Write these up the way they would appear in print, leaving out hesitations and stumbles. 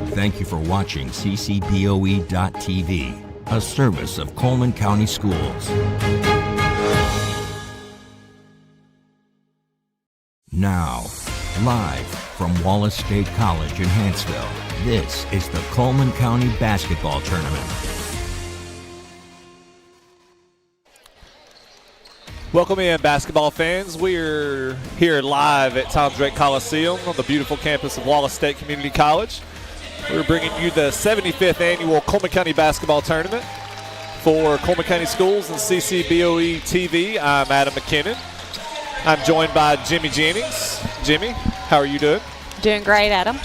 Thank you for watching ccboe.tv, a service of Cullman County Schools. Now, live from Wallace State College in Huntsville, this is the Cullman County Basketball Tournament. Welcome in, basketball fans. We're here live at Tom Drake Coliseum on the beautiful campus of Wallace State Community College. We're bringing you the 75th annual Cullman County Basketball Tournament for Cullman County Schools and CCBOE TV. I'm Adam McKinnon. I'm joined by Jimmy Jennings. Jimmy, how are you doing? Doing great, Adam.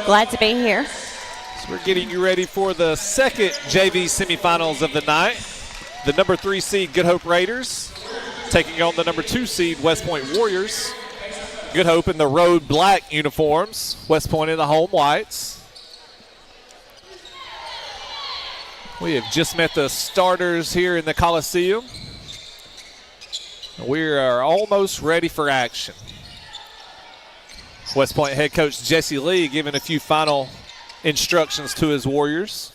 Glad to be here. So we're getting you ready for the second JV semifinals of the night. The number 3 seed Good Hope Raiders taking on the number 2 seed West Point Warriors. Good Hope in the road black uniforms, West Point in the home whites. We have just met the starters here in the Coliseum. We are almost ready for action. West Point head coach Jesse Lee giving a few final instructions to his Warriors.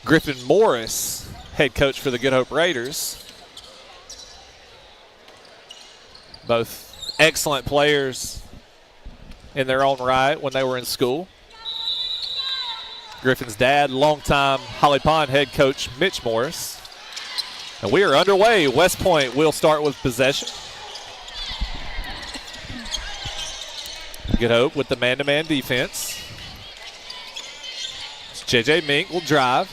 Griffin Morris, head coach for the Good Hope Raiders. Both excellent players in their own right when they were in school. Griffin's dad, longtime Holly Pond head coach Mitch Morris. And we are underway. West Point will start with possession. Good Hope with the man-to-man defense. J.J. Mink will drive.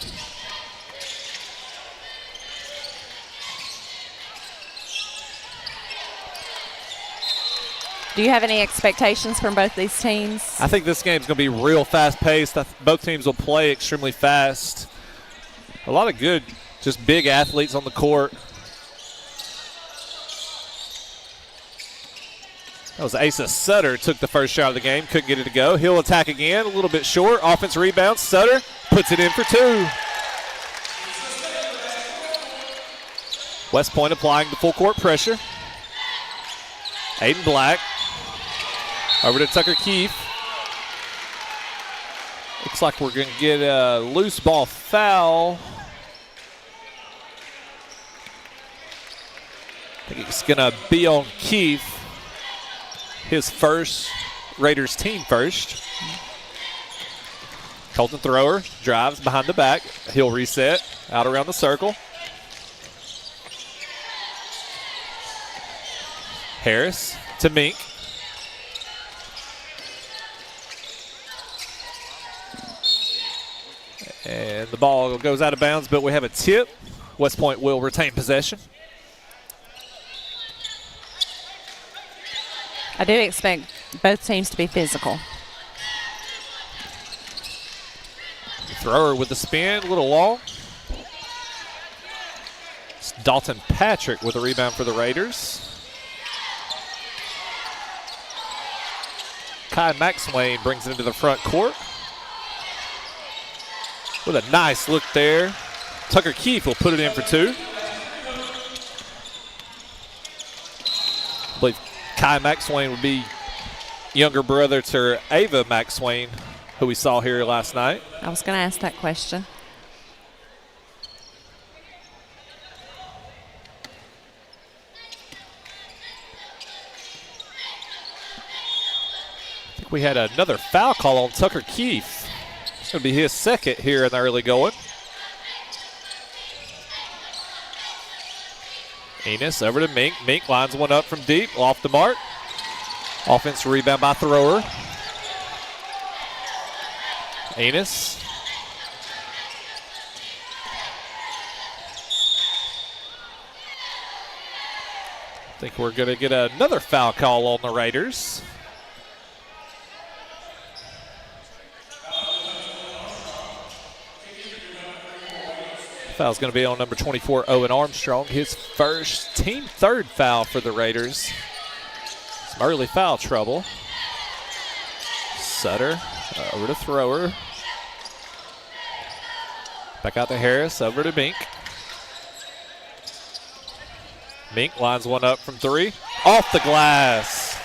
Do you have any expectations from both these teams? I think this game's going to be real fast-paced. Both teams will play extremely fast. A lot of good, just big athletes on the court. That was Asa Sutter took the first shot of the game, couldn't get it to go. He'll attack again, a little bit short. Offense rebound. Sutter puts it in for 2. West Point applying the full court pressure. Aiden Black over to Tucker Keefe. Looks like we're going to get a loose ball foul. I think it's going to be on Keefe. His first, Raiders team first. Colton Thrower drives behind the back. He'll reset out around the circle. Harris to Mink. And the ball goes out of bounds, but we have a tip. West Point will retain possession. I do expect both teams to be physical. Thrower with the spin, a little long. It's Dalton Patrick with a rebound for the Raiders. Kai Maxwayne brings it into the front court. With a nice look there. Tucker Keefe will put it in for 2. I believe Kai Maxwayne would be younger brother to Ava Maxwayne, who we saw here last night. I was going to ask that question. I think we had another foul call on Tucker Keefe. It's going to be his second here in the early going. Enos over to Mink. Mink lines one up from deep, off the mark. Offense rebound by Thrower. Enos. I think we're going to get another foul call on the Raiders. Foul's going to be on number 24, Owen Armstrong. His first, team third foul for the Raiders. Some early foul trouble. Sutter over to Thrower. Back out to Harris, over to Mink. Mink lines one up from 3. Off the glass.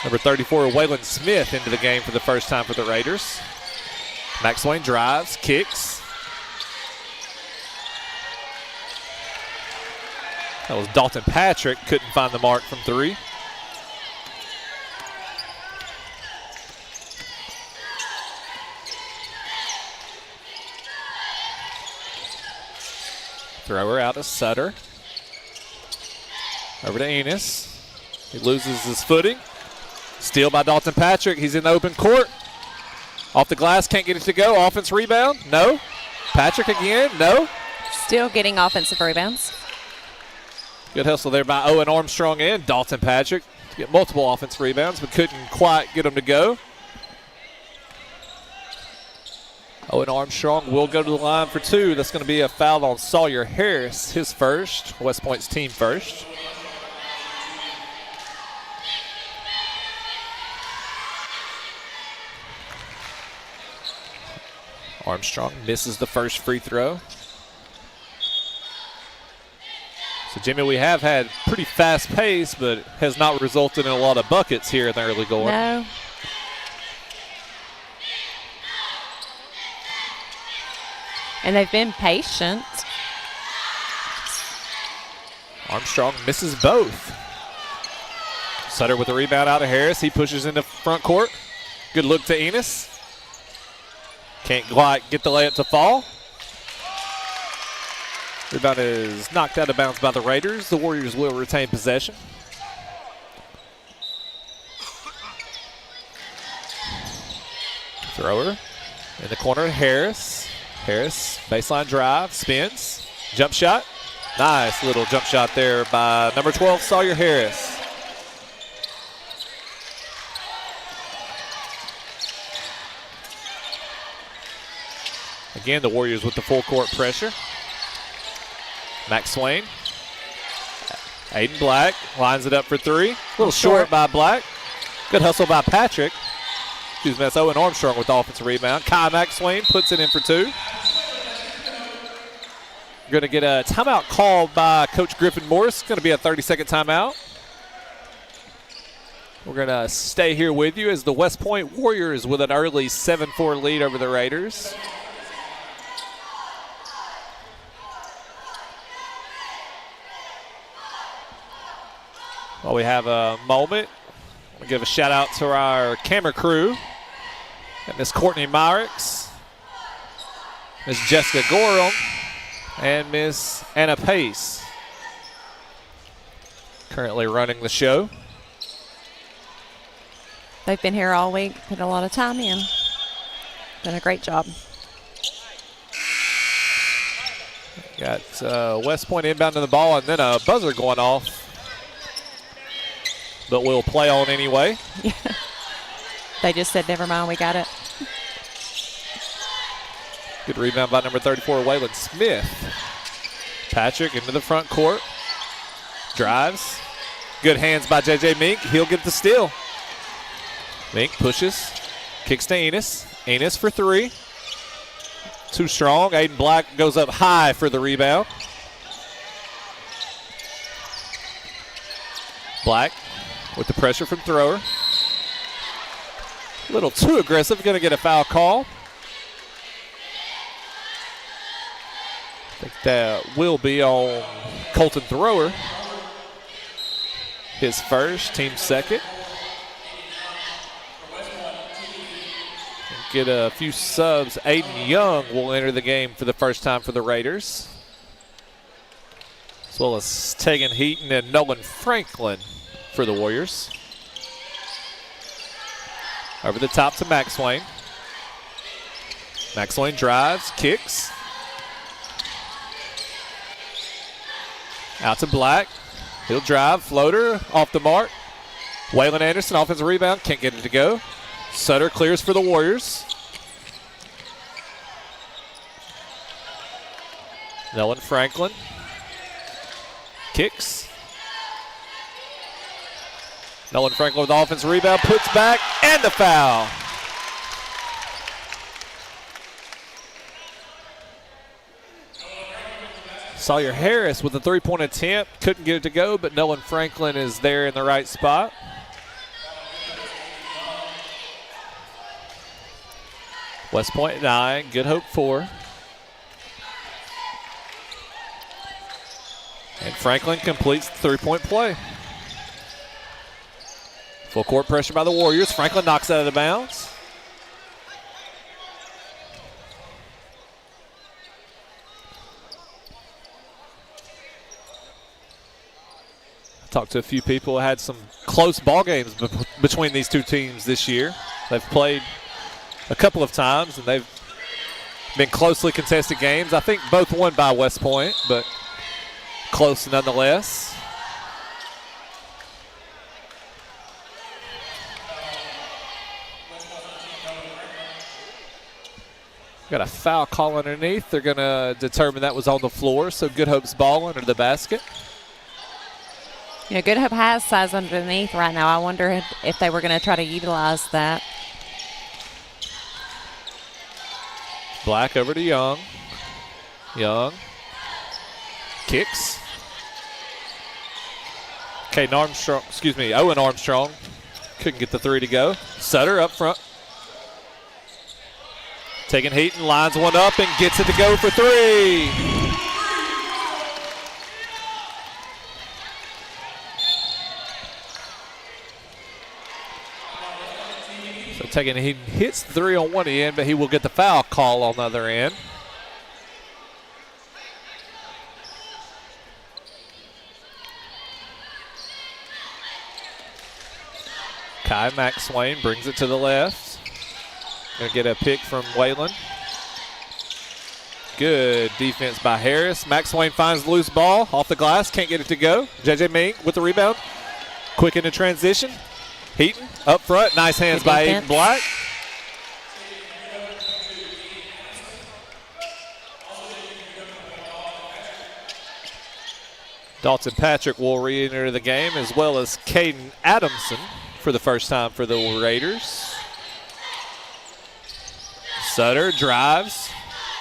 Number 34, Waylon Smith, into the game for the first time for the Raiders. Max Swain drives, kicks. That was Dalton Patrick, couldn't find the mark from 3. Thrower out to Sutter. Over to Enos. He loses his footing. Steal by Dalton Patrick. He's in the open court. Off the glass, can't get it to go. Offense rebound, no. Patrick again, no. Still getting offensive rebounds. Good hustle there by Owen Armstrong and Dalton Patrick to get multiple offense rebounds, but couldn't quite get them to go. Owen Armstrong will go to the line for 2. That's going to be a foul on Sawyer Harris, his first. West Point's team first. Armstrong misses the first free throw. So, Jimmy, we have had pretty fast pace, but has not resulted in a lot of buckets here in the early going. No. And they've been patient. Armstrong misses both. Sutter with the rebound out of Harris. He pushes into front court. Good look to Enos. Can't quite get the layup to fall. Rebound is knocked out of bounds by the Raiders. The Warriors will retain possession. Thrower in the corner, Harris. Harris, baseline drive, spins, jump shot. Nice little jump shot there by number 12, Sawyer Harris. Again, the Warriors with the full court pressure. Max Swain. Aiden Black lines it up for 3. A little short by Black. Good hustle by Patrick. Excuse me, that's Owen Armstrong with the offensive rebound. Kai Max Swain puts it in for 2. We're going to get a timeout called by Coach Griffin Morris. It's going to be a 30-second timeout. We're going to stay here with you as the West Point Warriors with an early 7-4 lead over the Raiders. While we have a moment, we'll give a shout out to our camera crew. Got Miss Courtney Myricks, Miss Jessica Gorham, and Miss Anna Pace. Currently running the show. They've been here all week, put a lot of time in. Done a great job. Got West Point inbounding the ball and then a buzzer going off. But we'll play on anyway. Yeah. They just said, never mind, we got it. Good rebound by number 34, Waylon Smith. Patrick into the front court. Drives. Good hands by J.J. Mink. He'll get the steal. Mink pushes. Kicks to Enos. Enos for 3. Too strong. Aiden Black goes up high for the rebound. Black with the pressure from thrower. A little too aggressive. Going to get a foul call. I think that will be on Colton Thrower. His first, team second. Get a few subs. Aiden Young will enter the game for the first time for the Raiders, as well as Tegan Heaton and Nolan Franklin for the Warriors. Over the top to Max Swain. Max Swain drives, kicks. Out to Black. He'll drive, floater, off the mark. Waylon Anderson, offensive rebound, can't get it to go. Sutter clears for the Warriors. Nolan Franklin kicks. Nolan Franklin with the offensive rebound, puts back, and the foul. Sawyer Harris with a three-point attempt. Couldn't get it to go, but Nolan Franklin is there in the right spot. West Point 9, Good Hope 4. And Franklin completes the three-point play. Full court pressure by the Warriors. Franklin knocks it out of bounds. Talked to a few people who had some close ball games between these two teams this year. They've played a couple of times, and they've been closely contested games. I think both won by West Point, but close nonetheless. Got a foul call underneath. They're going to determine that was on the floor, so Good Hope's ball under the basket. You know, Good Hope has size underneath right now. I wonder if they were going to try to utilize that. Black over to Young. Young kicks. Owen Armstrong couldn't get the three to go. Sutter up front. Taking heat and lines one up and gets it to go for three. So taking he hits three on one end, but he will get the foul call on the other end. Kai McSwain brings it to the left. Gonna get a pick from Whalen. Good defense by Harris. McSwain finds the loose ball off the glass, can't get it to go. JJ Mink with the rebound. Quick into transition. Heaton up front. Nice hands by Aiden Black. Dalton Patrick will re-enter the game, as well as Caden Adamson for the first time for the Raiders. Sutter drives.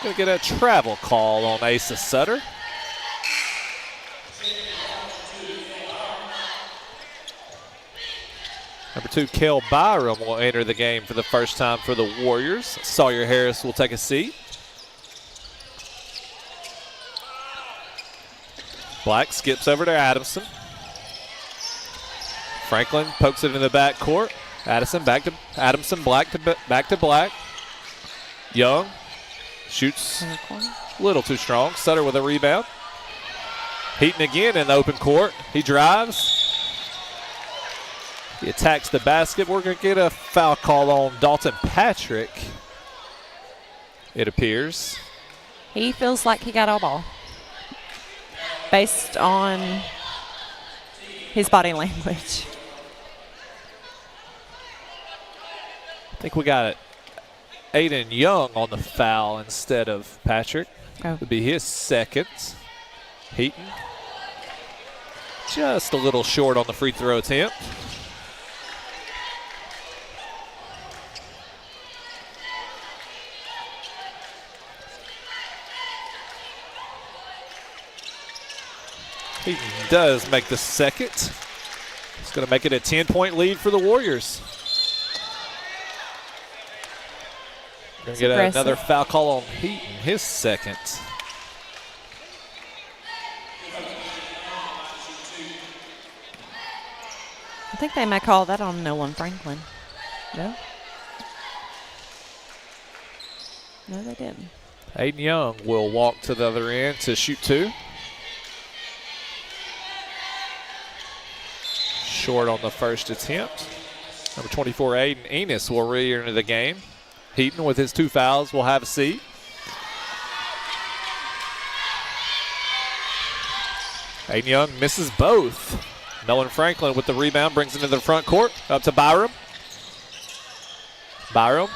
Gonna get a travel call on Asa Sutter. Number 2, Kel Byram will enter the game for the first time for the Warriors. Sawyer Harris will take a seat. Black skips over to Adamson. Franklin pokes it in the backcourt. Adamson, Black back to Black. Young shoots a little too strong. Sutter with a rebound. Heaton again in the open court. He drives. He attacks the basket. We're going to get a foul call on Dalton Patrick, it appears. He feels like he got all ball based on his body language. I think we got Aiden Young on the foul instead of Patrick. Oh. Would be his second. Heaton just a little short on the free throw attempt. Heaton does make the second. It's going to make it a 10-point lead for the Warriors. Going to get another foul call on Heaton, his second. I think they might call that on Nolan Franklin. No? No, they didn't. Aiden Young will walk to the other end to shoot two. Short on the first attempt. Number 24, Aiden Enos will re-enter the game. Heaton with his 2 fouls will have a seat. Aiden Young misses both. Nolan Franklin with the rebound brings it into the front court. Up to Byram. Byram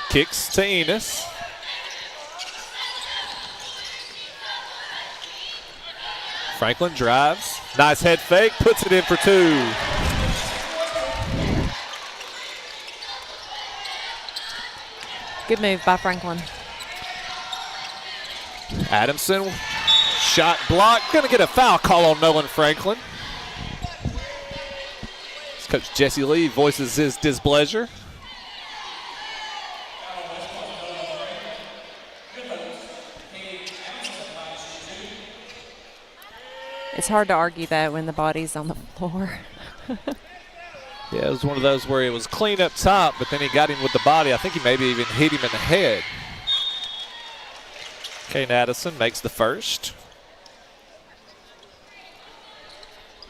kicks to Enos. Franklin drives. Nice head fake. Puts it in for 2. Good move by Franklin. Adamson, shot blocked. Going to get a foul call on Nolan Franklin. Coach Jesse Lee voices his displeasure. It's hard to argue that when the body's on the floor. Yeah, it was one of those where it was clean up top, but then he got him with the body. I think he maybe even hit him in the head. Kane Addison makes the first.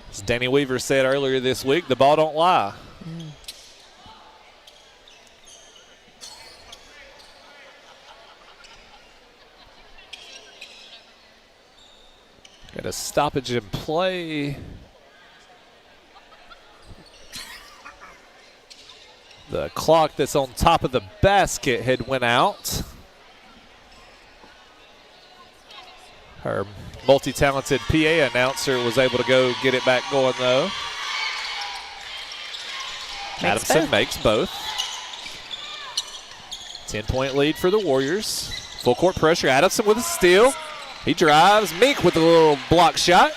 As Danny Weaver said earlier this week, the ball don't lie. Got a stoppage in play. The clock that's on top of the basket had went out. Our multi-talented PA announcer was able to go get it back going, though. Adamson makes both. 10-point lead for the Warriors. Full court pressure. Adamson with a steal. He drives. Meek with a little block shot.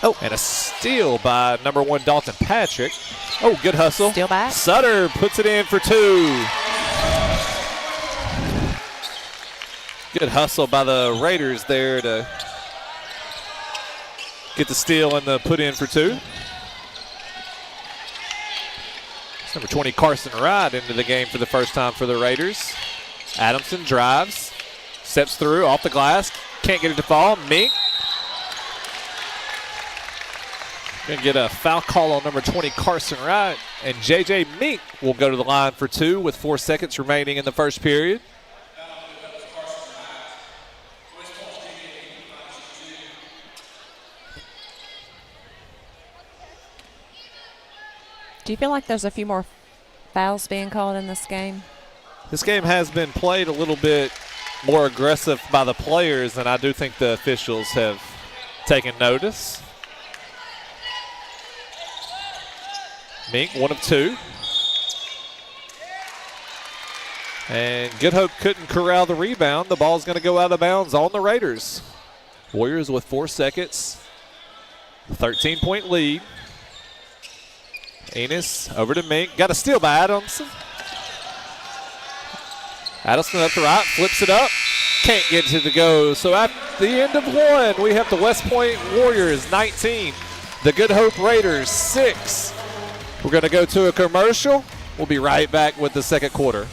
Oh, and a steal by number 1 Dalton Patrick. Oh, good hustle. Steal back. Sutter puts it in for 2. Good hustle by the Raiders there to get the steal and the put in for 2. It's number 20 Carson Wright into the game for the first time for the Raiders. Adamson drives, steps through, off the glass, can't get it to fall. Mink. Going to get a foul call on number 20 Carson Wright, and J.J. Mink will go to the line for 2 with 4 seconds remaining in the first period. Do you feel like there's a few more fouls being called in this game? This game has been played a little bit more aggressive by the players, and I do think the officials have taken notice. Mink, 1 of 2. And Good Hope couldn't corral the rebound. The ball's going to go out of bounds on the Raiders. Warriors with 4 seconds. 13-point lead. Enos over to Mink. Got a steal by Adamson. Addison up to right, flips it up. Can't get to the go. So at the end of 1, we have the West Point Warriors 19. The Good Hope Raiders 6. We're going to go to a commercial. We'll be right back with the second quarter.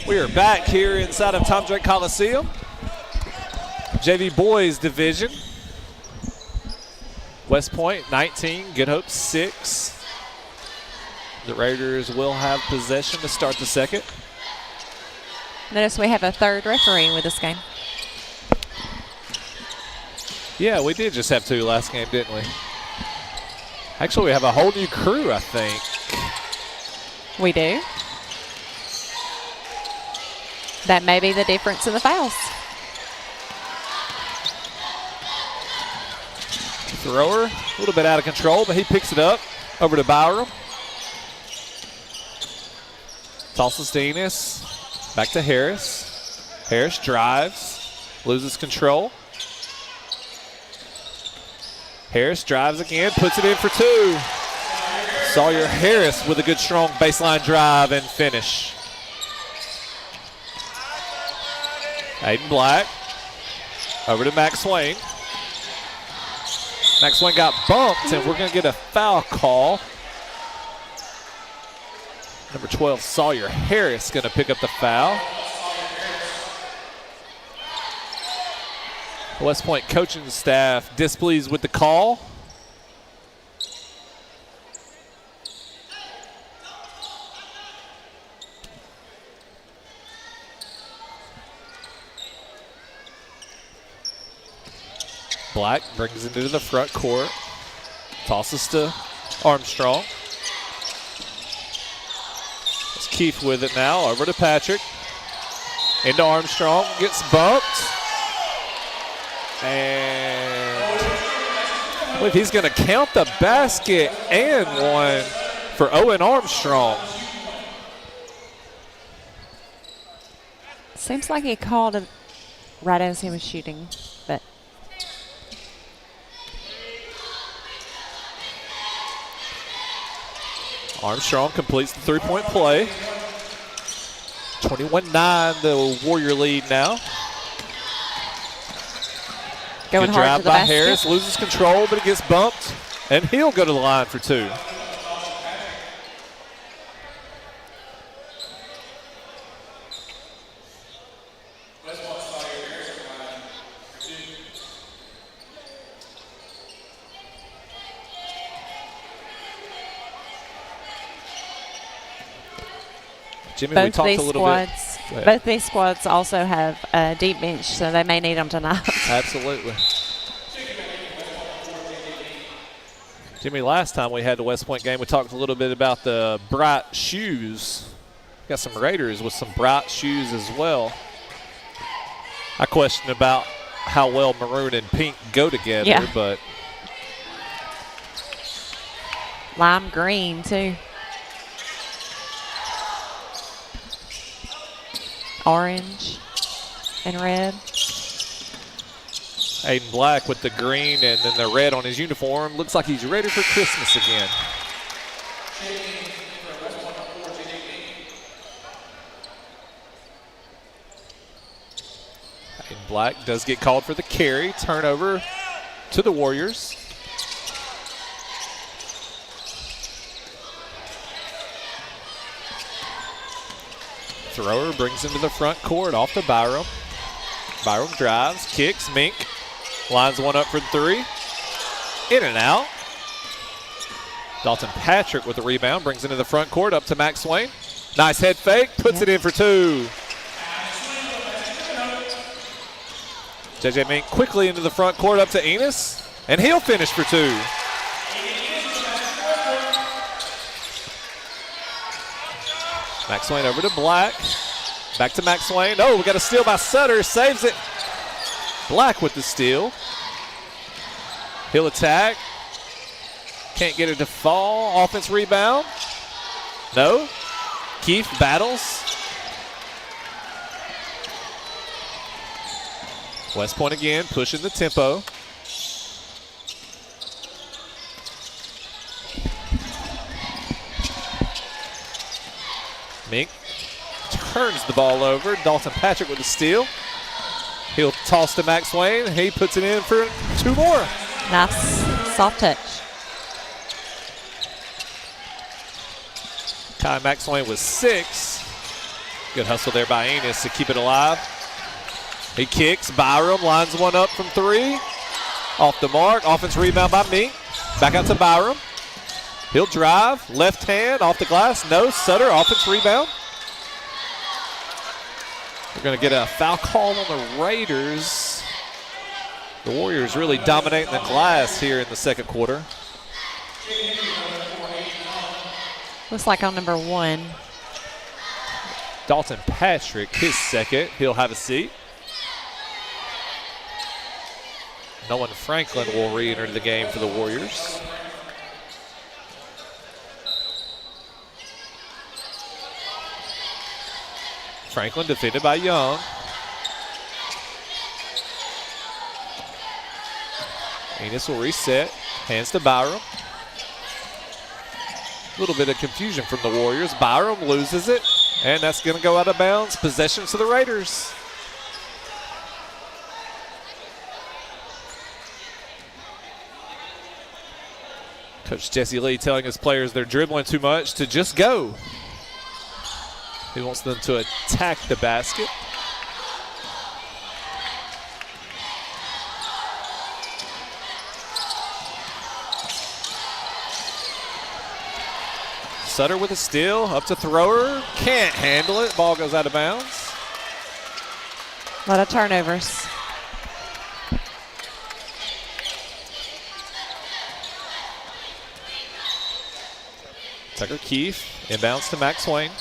We are back here inside of Tom Drake Coliseum. JV Boys Division. West Point 19, Good Hope 6. The Raiders will have possession to start the second. Notice we have a third referee with this game. Yeah, we did just have 2 last game, didn't we? Actually, we have a whole new crew, I think. We do. That may be the difference in the fouls. Thrower, a little bit out of control, but he picks it up. Over to Byram. Tosses to Enos. Back to Harris. Harris drives, loses control. Harris drives again, puts it in for 2. Sawyer Harris with a good strong baseline drive and finish. Aiden Black over to Max Swain. Max Swain got bumped, and we're going to get a foul call. Number 12, Sawyer Harris, going to pick up the foul. The West Point coaching staff displeased with the call. Black brings it into the front court. Tosses to Armstrong. It's Keith with it now. Over to Patrick. Into Armstrong. Gets bumped. And I believe he's going to count the basket and one for Owen Armstrong. Seems like he called it right as he was shooting, but Armstrong completes the three-point play. 21-9, the Warrior lead now. going Good hard drive to the by basket. Harris, loses control, but it gets bumped, and he'll go to the line for two. Jimmy, we talked a little bit. Both these squads also have a deep bench, so they may need them tonight. Absolutely. Jimmy, last time we had the West Point game, we talked a little bit about the bright shoes. Got some Raiders with some bright shoes as well. I question about how well maroon and pink go together, Yeah. but Lime green, too. Orange and red. Aiden Black with the green and then the red on his uniform. Looks like he's ready for Christmas again. Aiden Black does get called for the carry. Turnover to the Warriors. Thrower brings into the front court off to Byram. Byram drives, kicks, Mink. Lines one up for three. In and out. Dalton Patrick with the rebound, brings into the front court up to Max Swain. Nice head fake, puts it in for two. JJ Mink quickly into the front court up to Enos, and he'll finish for two. Max Swain over to Black. Back to Max Swain. Oh, we got a steal by Sutter. Saves it. Black with the steal. He'll attack. Can't get it to fall. Offense rebound. No. Keith battles. West Point again, pushing the tempo. Mink turns the ball over. Dalton Patrick with the steal. He'll toss to Max Swain. He puts it in for two more. Nice soft touch. Kai Max Swain with 6. Good hustle there by Enos to keep it alive. He kicks. Byram lines one up from 3. Off the mark. Offense rebound by Mink. Back out to Byram. He'll drive. Left hand off the glass. No. Sutter. Offense rebound. We're going to get a foul call on the Raiders. The Warriors really dominating the glass here in the second quarter. Looks like on number 1. Dalton Patrick, his second. He'll have a seat. Nolan Franklin will re-enter the game for the Warriors. Franklin defended by Young. Enos will reset. Hands to Byram. A little bit of confusion from the Warriors. Byram loses it, and that's going to go out of bounds. Possession to the Raiders. Coach Jesse Lee telling his players they're dribbling too much to just go. He wants them to attack the basket. Sutter with a steal, up to Thrower. Can't handle it. Ball goes out of bounds. A lot of turnovers. Tucker Keefe inbounds to Max Swain.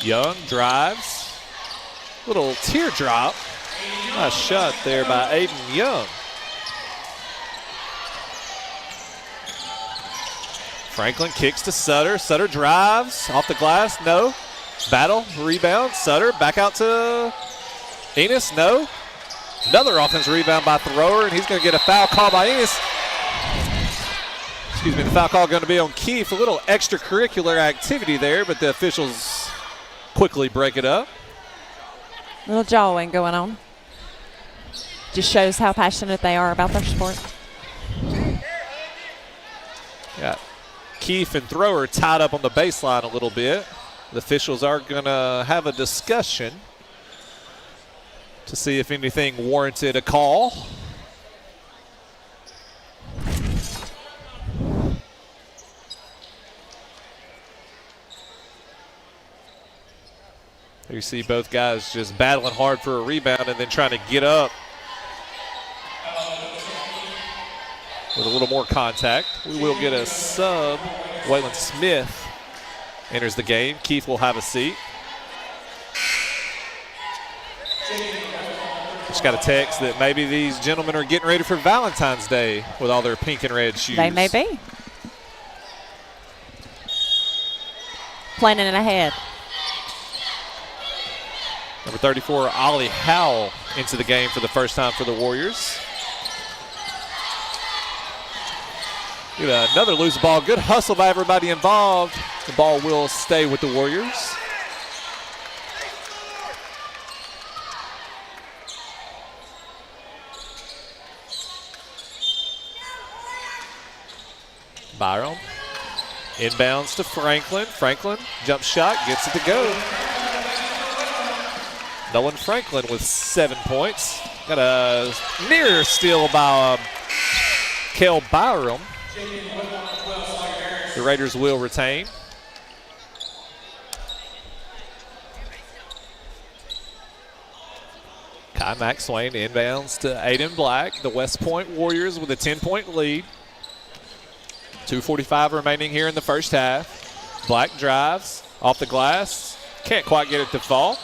Young drives. Little teardrop. Nice shot there by Aiden Young. Franklin kicks to Sutter. Sutter drives off the glass. No. Battle. Rebound. Sutter back out to Enos. No. Another offensive rebound by Thrower, and he's going to get a foul call by Enos. Excuse me, the foul call going to be on Keefe. A little extracurricular activity there, but the officials quickly break it up. Little jawing going on. Just shows how passionate they are about their sport. Yeah, Keefe and Thrower tied up on the baseline a little bit. The officials are going to have a discussion to see if anything warranted a call. You see both guys just battling hard for a rebound and then trying to get up with a little more contact. We will get a sub. Waylon Smith enters the game. Keith will have a seat. Just got a text that maybe these gentlemen are getting ready for Valentine's Day with all their pink and red shoes. They may be. Planning ahead. Number 34, Ollie Howell, into the game for the first time for the Warriors. Get another loose ball. Good hustle by everybody involved. The ball will stay with the Warriors. Byram inbounds to Franklin. Franklin, jump shot, gets it to go. Nolan Franklin with 7 points. Got a near steal by Kel Byram. The Raiders will retain. Kai Max Swain inbounds to Aiden Black. The West Point Warriors with a 10-point lead. 2:45 remaining here in the first half. Black drives off the glass. Can't quite get it to fall.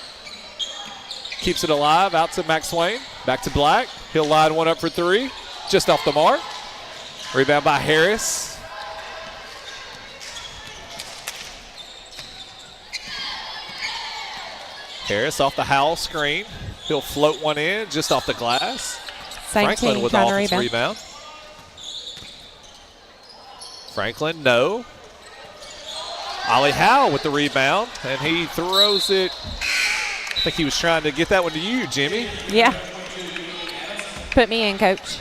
Keeps it alive, out to Max Swain. Back to Black. He'll line one up for three. Just off the mark. Rebound by Harris. Harris off the Howell screen. He'll float one in just off the glass. Same Franklin team with the trying to offensive rebound. Franklin, no. Ollie Howell with the rebound, and he throws it. I think he was trying to get that one to you, Jimmy. Yeah. Put me in, coach.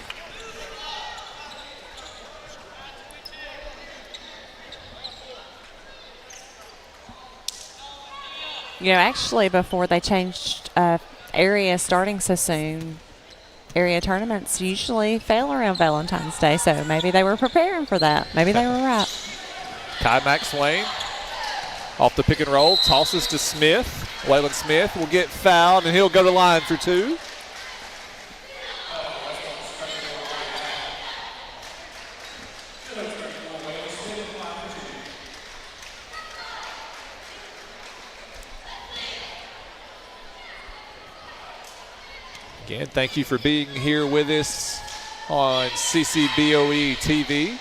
You know, actually, before they changed area starting so soon, area tournaments usually fail around Valentine's Day, so maybe they were preparing for that. Maybe they were right. Kai Max Swain off the pick and roll, tosses to Smith. Waylon Smith will get fouled, and he'll go to the line for two. Again, thank you for being here with us on CCBOE TV.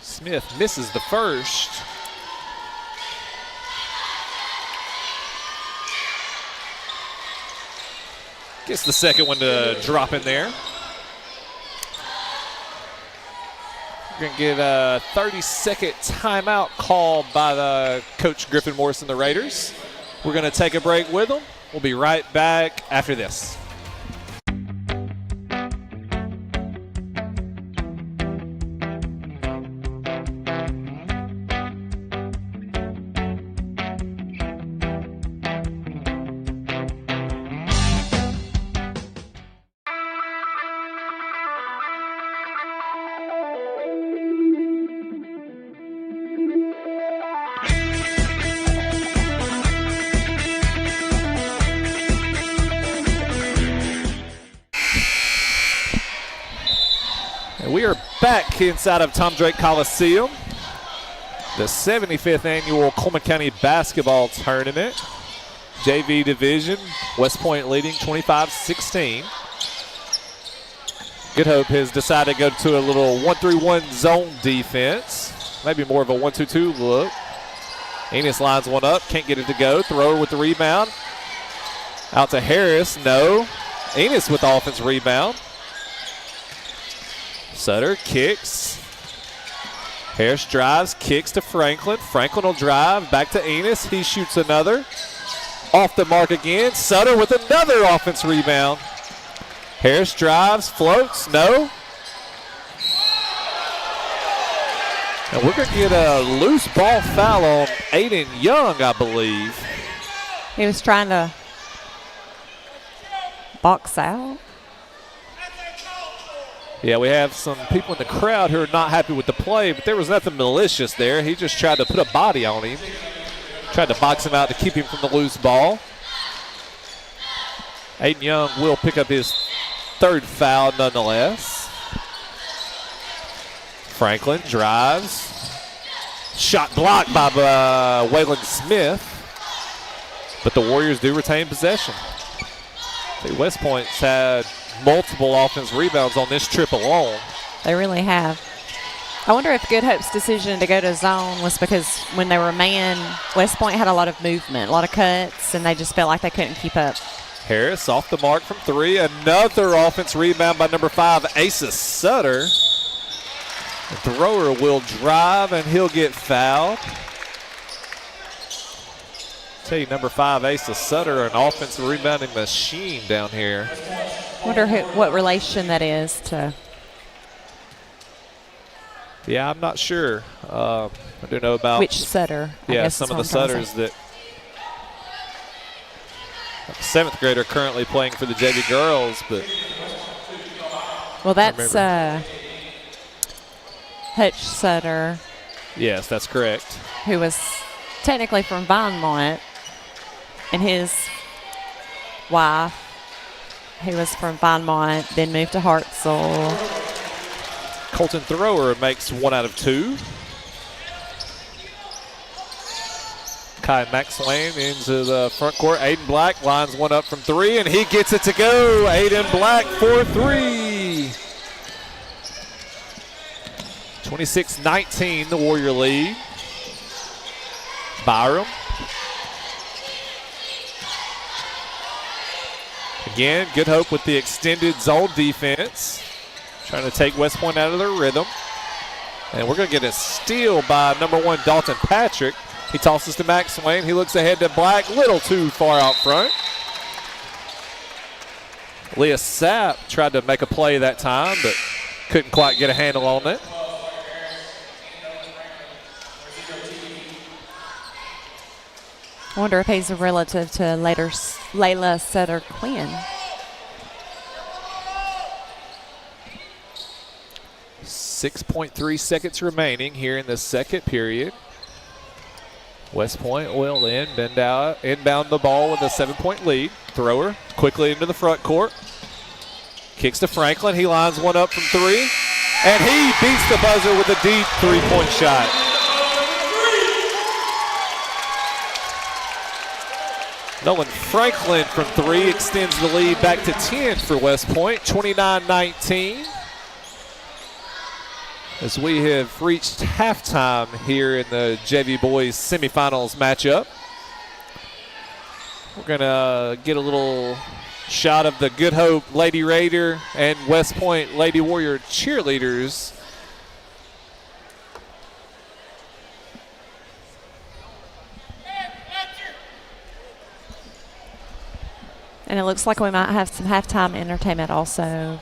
Smith misses the first. Gets the second one to drop in there. We're going to get a 30-second timeout called by the coach Griffin Morris and the Raiders. We're going to take a break with them. We'll be right back after this. We are back inside of Tom Drake Coliseum, the 75th annual Cullman County Basketball Tournament. JV division, West Point leading 25-16. Good Hope has decided to go to a little 1-3-1 zone defense. Maybe more of a 1-2-2 look. Enos lines one up, can't get it to go. Thrower with the rebound. Out to Harris, no. Enos with the offense rebound. Sutter kicks. Harris drives, kicks to Franklin. Franklin will drive, back to Enos. He shoots another. Off the mark again. Sutter with another offense rebound. Harris drives, floats, no. And we're going to get a loose ball foul on Aiden Young, I believe. He was trying to box out. Yeah, we have some people in the crowd who are not happy with the play, but there was nothing malicious there. He just tried to put a body on him. Tried to box him out to keep him from the loose ball. Aiden Young will pick up his third foul nonetheless. Franklin drives. Shot blocked by Waylon Smith. But the Warriors do retain possession. The West Point's had multiple offense rebounds on this trip alone. They really have. I wonder if Good Hope's decision to go to zone was because when they were man, West Point had a lot of movement, a lot of cuts, and they just felt like they couldn't keep up. Harris off the mark from three. Another offense rebound by number 5, Asa Sutter. The thrower will drive, and he'll get fouled. Tell you, number 5, Asa Sutter, an offensive rebounding machine down here. I wonder what relation that is to. Yeah, I'm not sure. I do know about Which Sutter? I guess some of is the what I'm trying to Sutters say. that 7th grader currently playing for the JV girls, but Well, that's Hutch Sutter, yes, that's correct. who was technically from Vinemont, and his wife, who was from Vinemont, then moved to Hartselle. Colton Thrower makes 1 out of 2. Kai Maxwell into the front court. Aiden Black lines one up from 3, and he gets it to go. Aiden Black for 3. 26-19, the Warrior lead. Byram. Again, Good Hope with the extended zone defense. Trying to take West Point out of their rhythm. And we're going to get a steal by number 1, Dalton Patrick. He tosses to Max Swain. He looks ahead to Black, little too far out front. Leah Sapp tried to make a play that time, but couldn't quite get a handle on it. I wonder if he's a relative to Layla Sutter Quinn. 6.3 seconds remaining here in the second period. West Point will inbound the ball with a 7-point lead. Thrower quickly into the front court. Kicks to Franklin. He lines one up from 3. And he beats the buzzer with a deep 3-point shot. Nolan Franklin from 3 extends the lead back to 10 for West Point, 29-19. As we have reached halftime here in the JV Boys semifinals matchup. We're going to get a little shot of the Good Hope Lady Raider and West Point Lady Warrior cheerleaders. And it looks like we might have some halftime entertainment also.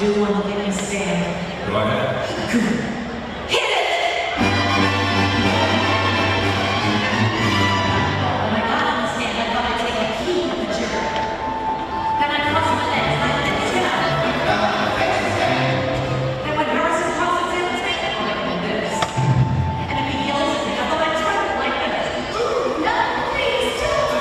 do want to make a stand. Go ahead. Hit it! When I got on the stand, I thought I'd take a peek at the jury. Then I crossed my legs like this, and when Harrison crosses him, take it like this. And if he yells at me, I thought I'd try it like this. Ooh, no, please, don't.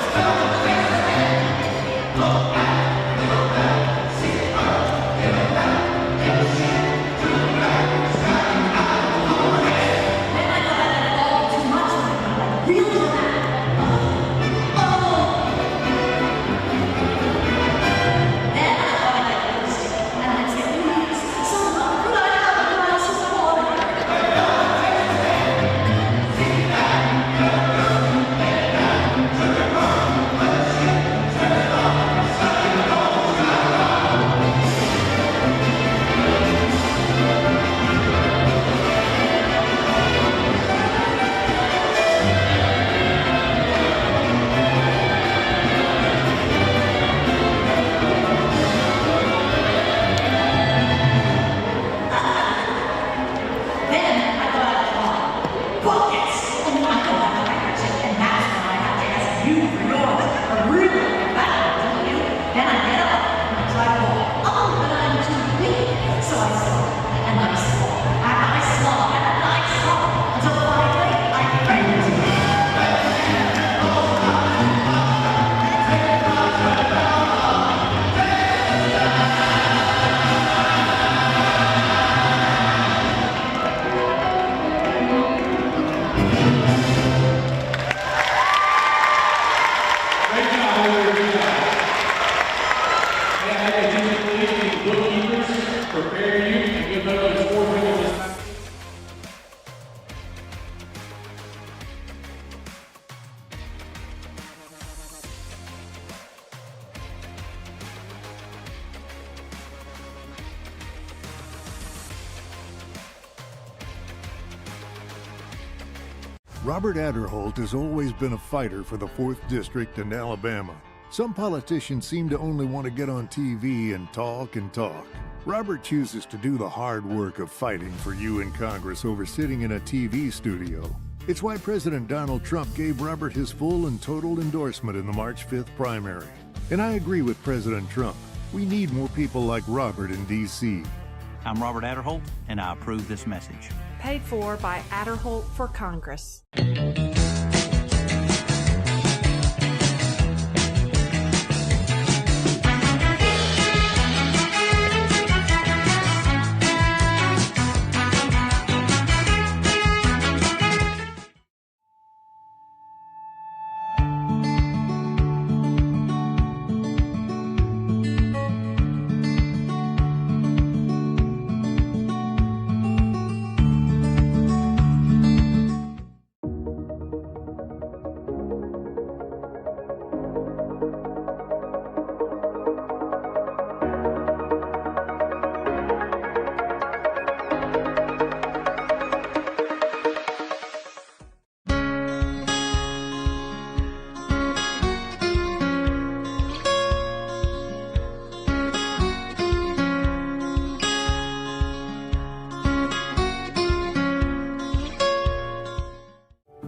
Robert Adderholt has always been a fighter for the 4th District in Alabama. Some politicians seem to only want to get on TV and talk and talk. Robert chooses to do the hard work of fighting for you in Congress over sitting in a TV studio. It's why President Donald Trump gave Robert his full and total endorsement in the March 5th primary. And I agree with President Trump. We need more people like Robert in D.C. I'm Robert Adderholt, and I approve this message. Paid for by Adderholt for Congress.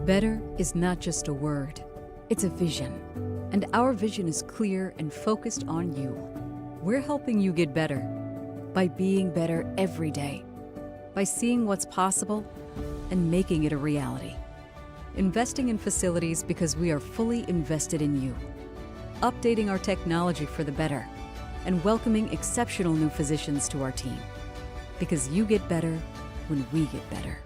Better is not just a word, it's a vision. And our vision is clear and focused on you. We're helping you get better by being better every day, by seeing what's possible and making it a reality. Investing in facilities because we are fully invested in you. Updating our technology for the better and welcoming exceptional new physicians to our team. Because you get better when we get better.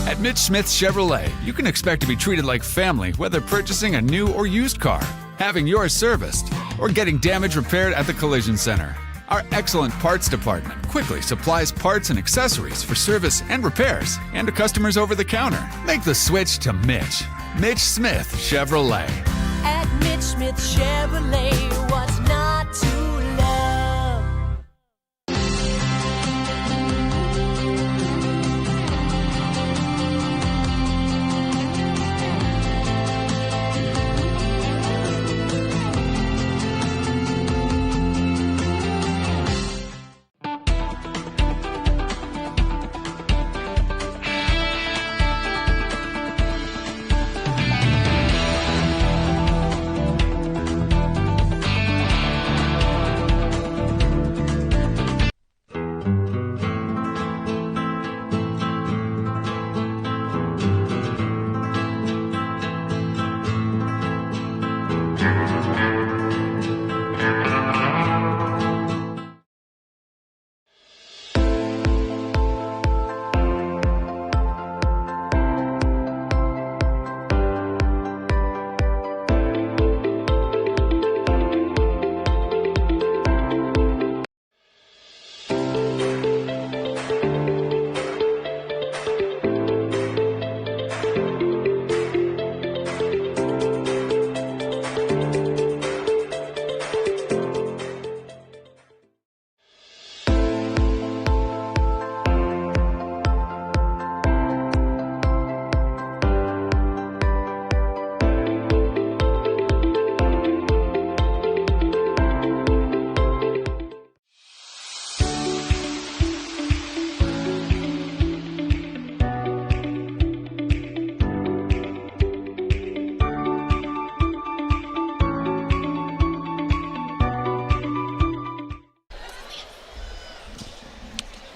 At Mitch Smith Chevrolet, you can expect to be treated like family, whether purchasing a new or used car, having yours serviced, or getting damage repaired at the collision center. Our excellent parts department quickly supplies parts and accessories for service and repairs, and to customers over the counter. Make the switch to Mitch. Mitch Smith Chevrolet. At Mitch Smith Chevrolet, what's not to love?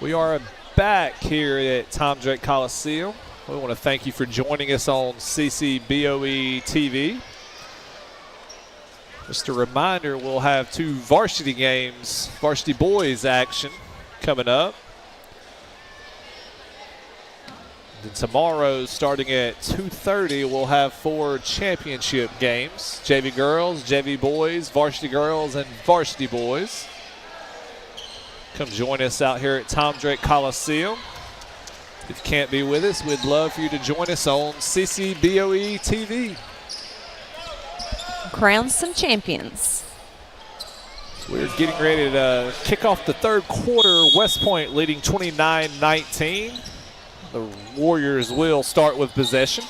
We are back here at Tom Drake Coliseum. We want to thank you for joining us on CCBOE TV. Just a reminder, we'll have 2 varsity games, varsity boys action coming up. Then tomorrow, starting at 2:30, we'll have 4 championship games. JV girls, JV boys, varsity girls, and varsity boys. Come join us out here at Tom Drake Coliseum. If you can't be with us, we'd love for you to join us on CCBOE TV. Crown some champions. So we're getting ready to kick off the 3rd quarter. West Point leading 29-19. The Warriors will start with possession.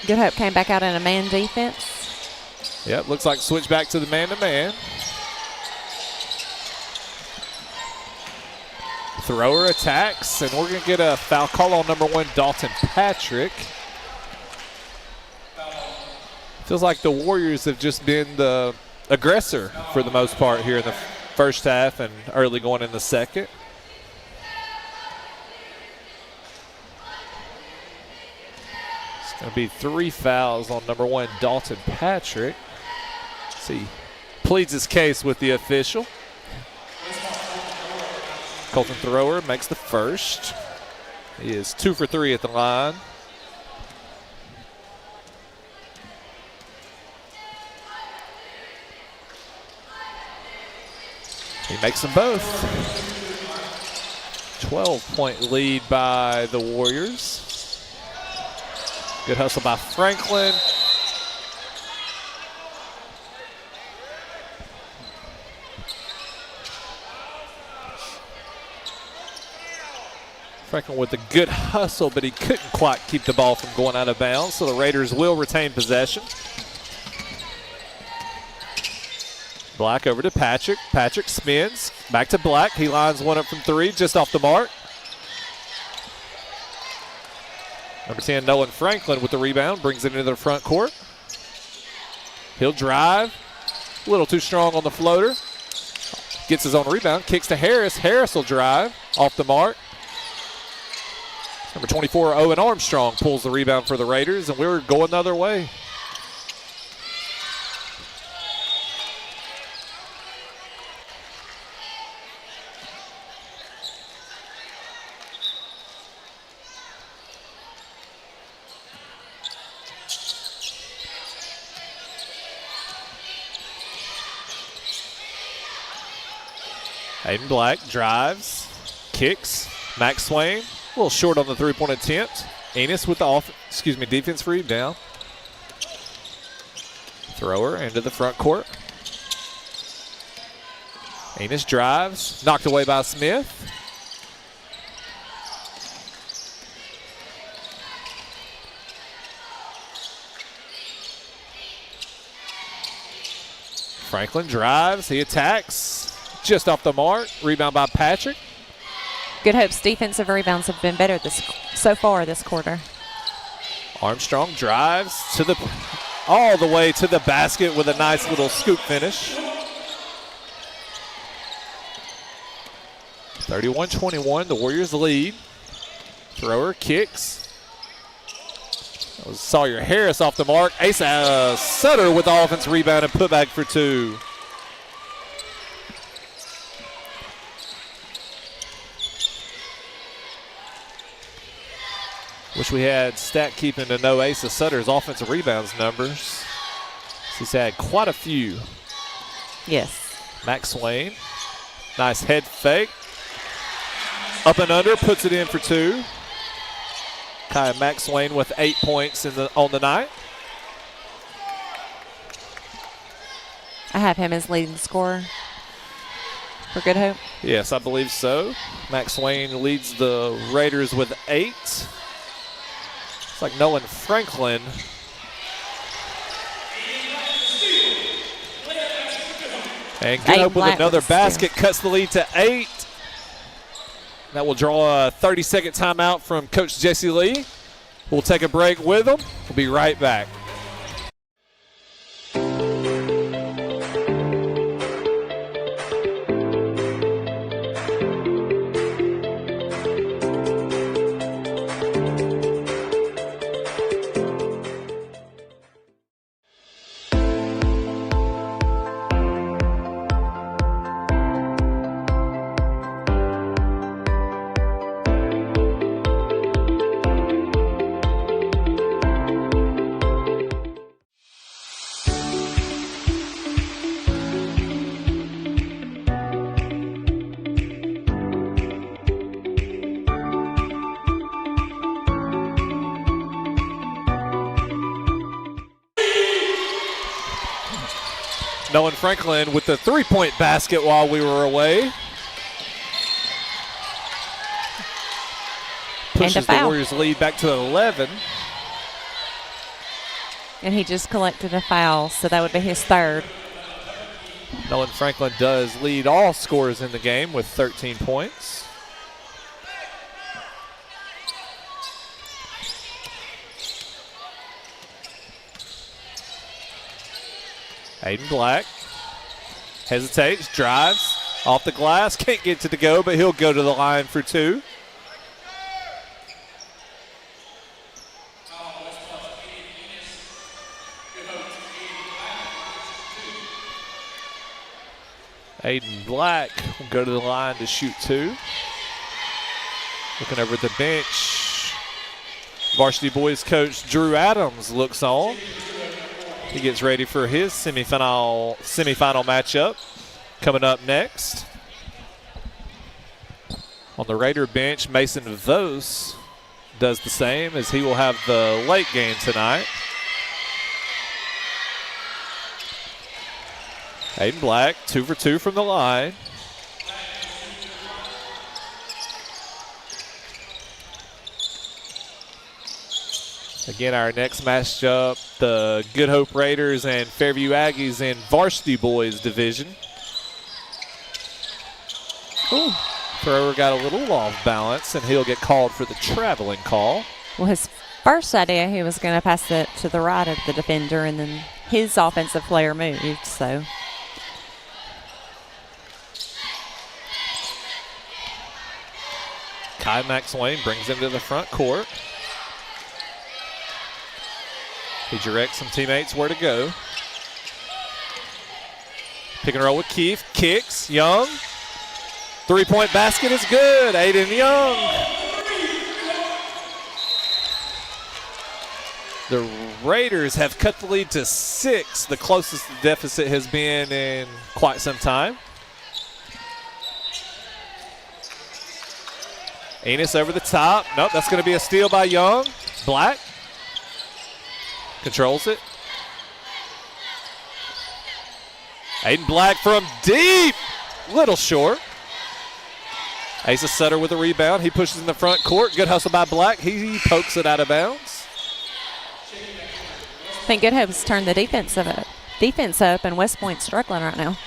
Good Hope came back out in a man defense. Yep, looks like switch back to the man-to-man. Thrower attacks, and we're going to get a foul call on number 1, Dalton Patrick. Feels like the Warriors have just been the aggressor for the most part here in the first half and early going in the second. It's going to be 3 fouls on number 1, Dalton Patrick. He pleads his case with the official. Colton Thrower makes the first. He is 2 for 3 at the line. He makes them both. 12-point lead by the Warriors. Good hustle by Franklin. Franklin with a good hustle, but he couldn't quite keep the ball from going out of bounds, so the Raiders will retain possession. Black over to Patrick. Patrick spins. Back to Black. He lines one up from 3, just off the mark. Number 10, Nolan Franklin with the rebound, brings it into the front court. He'll drive. A little too strong on the floater. Gets his own rebound, kicks to Harris. Harris will drive off the mark. Number 24, Owen Armstrong pulls the rebound for the Raiders, and we're going the other way. Hayden Black drives, kicks, Max Swain A little short on the three-point attempt. Enos with the defense rebound. Thrower into the front court. Enos drives, knocked away by Smith. Franklin drives, he attacks, just off the mark. Rebound by Patrick. Good Hope's defensive rebounds have been better so far this quarter. Armstrong drives all the way to the basket with a nice little scoop finish. 31-21, the Warriors lead. Thrower kicks. That was Sawyer Harris off the mark. Asa Sutter with the offense rebound and put back for two. Wish we had stat keeping to know Asa Sutter's offensive rebounds numbers. He's had quite a few. Yes. Max Swain, nice head fake. Up and under, puts it in for two. Max Swain with 8 points on the night. I have him as leading scorer for Good Hope. Yes, I believe so. Max Swain leads the Raiders with 8. It's like Nolan Franklin. And Good Hope with another basket, cuts the lead to 8. That will draw a 30-second timeout from Coach Jesse Lee. We'll take a break with them. We'll be right back. Nolan Franklin with the three-point basket while we were away. Pushes the Warriors lead back to 11. And he just collected a foul, so that would be his third. Nolan Franklin does lead all scorers in the game with 13 points. Aiden Black hesitates, drives off the glass, can't get to the go, but he'll go to the line for two. Aiden Black will go to the line to shoot two. Looking over at the bench, varsity boys coach Drew Adams looks on. He gets ready for his semifinal matchup coming up next. On the Raider bench, Mason Vos does the same as he will have the late game tonight. Aiden Black, 2 for 2 from the line. Again, our next matchup, the Good Hope Raiders and Fairview Aggies in varsity boys division. Ooh. Thrower got a little off balance, and he'll get called for the traveling call. Well, his first idea, he was going to pass it to the right of the defender, and then his offensive player moved, so. Kai Maxwayne brings him to the front court. He directs some teammates where to go. Pick and roll with Keefe. Kicks. Young. Three-point basket is good. Aiden Young. The Raiders have cut the lead to 6, the closest the deficit has been in quite some time. Enos over the top. Nope, that's going to be a steal by Young. Black controls it. Aiden Black from deep. Little short. Asa Sutter with a rebound. He pushes in the front court. Good hustle by Black. He pokes it out of bounds. I think Good Hope's turned the defense up, and West Point's struggling right now.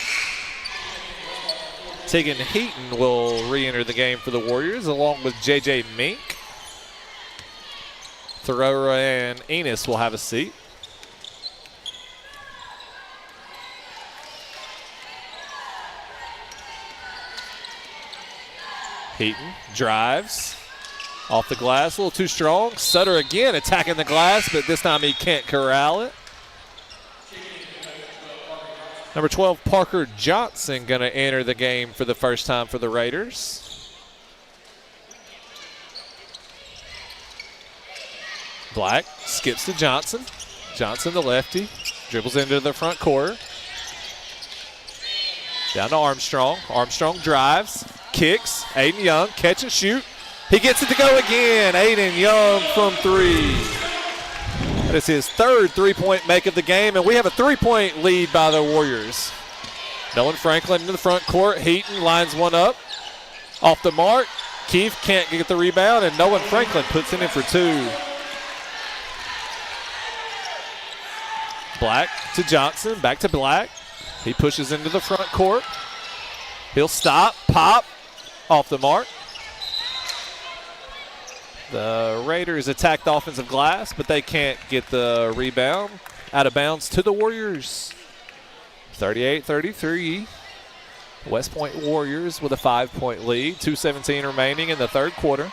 Tegan Heaton will re-enter the game for the Warriors along with J.J. Mink. Thoreau and Enos will have a seat. Heaton drives off the glass, a little too strong. Sutter again attacking the glass, but this time he can't corral it. Number 12, Parker Johnson, going to enter the game for the first time for the Raiders. Black skips to Johnson. Johnson, the lefty, dribbles into the front court. Down to Armstrong. Armstrong drives, kicks. Aiden Young, catch and shoot. He gets it to go again. Aiden Young from three. That is his third three-point make of the game, and we have a three-point lead by the Warriors. Nolan Franklin into the front court. Heaton lines one up. Off the mark. Keefe can't get the rebound, and Nolan Franklin puts it in for two. Black to Johnson, back to Black. He pushes into the front court. He'll stop, pop, off the mark. The Raiders attack the offensive glass, but they can't get the rebound. Out of bounds to the Warriors. 38-33. West Point Warriors with a 5-point lead. 2:17 remaining in the third quarter.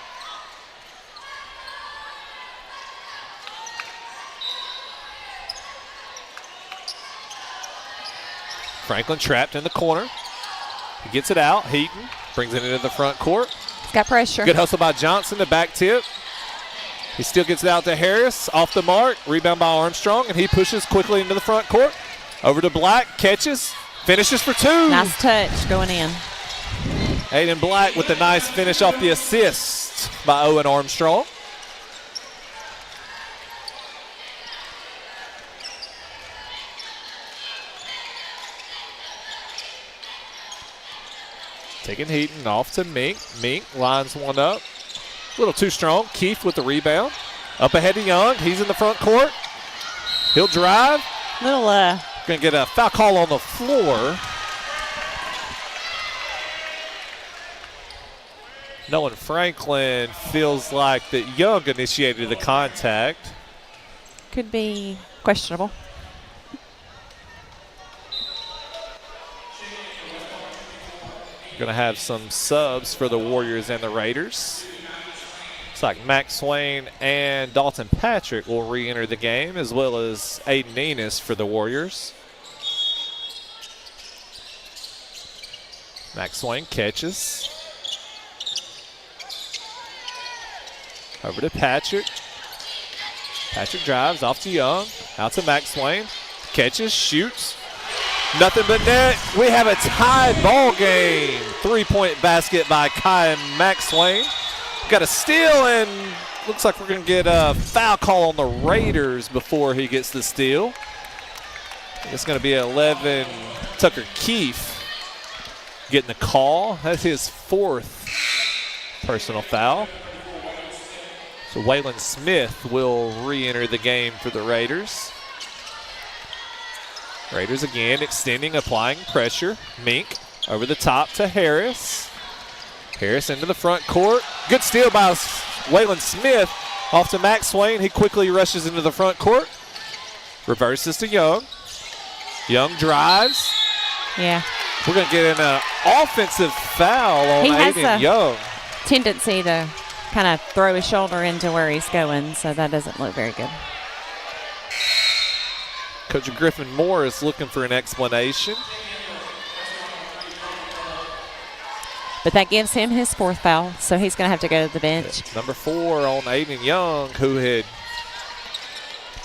Franklin trapped in the corner. He gets it out. Heaton brings it into the front court. He's got pressure. Good hustle by Johnson, the back tip. He still gets it out to Harris. Off the mark. Rebound by Armstrong, and he pushes quickly into the front court. Over to Black. Catches. Finishes for two. Nice touch going in. Aiden Black with the nice finish off the assist by Owen Armstrong. Taking Heaton off to Mink. Mink lines one up. A little too strong. Keefe with the rebound. Up ahead to Young. He's in the front court. He'll drive. Little Going to get a foul call on the floor. Nolan Franklin feels like that Young initiated the contact. could be questionable. Going to have some subs for the Warriors and the Raiders. Looks like Max Swain and Dalton Patrick will re-enter the game, as well as Aiden Enos for the Warriors. Max Swain catches. Over to Patrick. Patrick drives off to Young. Out to Max Swain. Catches, shoots. Nothing but net. We have a tied ball game. 3-point basket by Kai and Max Swain. Got a steal, and looks like we're going to get a foul call on the Raiders before he gets the steal. It's going to be 11. Tucker Keefe getting the call. That's his fourth personal foul. So Waylon Smith will re-enter the game for the Raiders. Raiders again extending, applying pressure. Mink over the top to Harris. Harris into the front court. Good steal by Waylon Smith. Off to Max Swain. He quickly rushes into the front court. Reverses to Young. Young drives. Yeah. We're going to get an offensive foul on Aiden Young. Tendency to kind of throw his shoulder into where he's going, so that doesn't look very good. Coach Griffin Moore is looking for an explanation. But that gives him his fourth foul, so he's going to have to go to the bench. Number 4 on Aiden Young, who had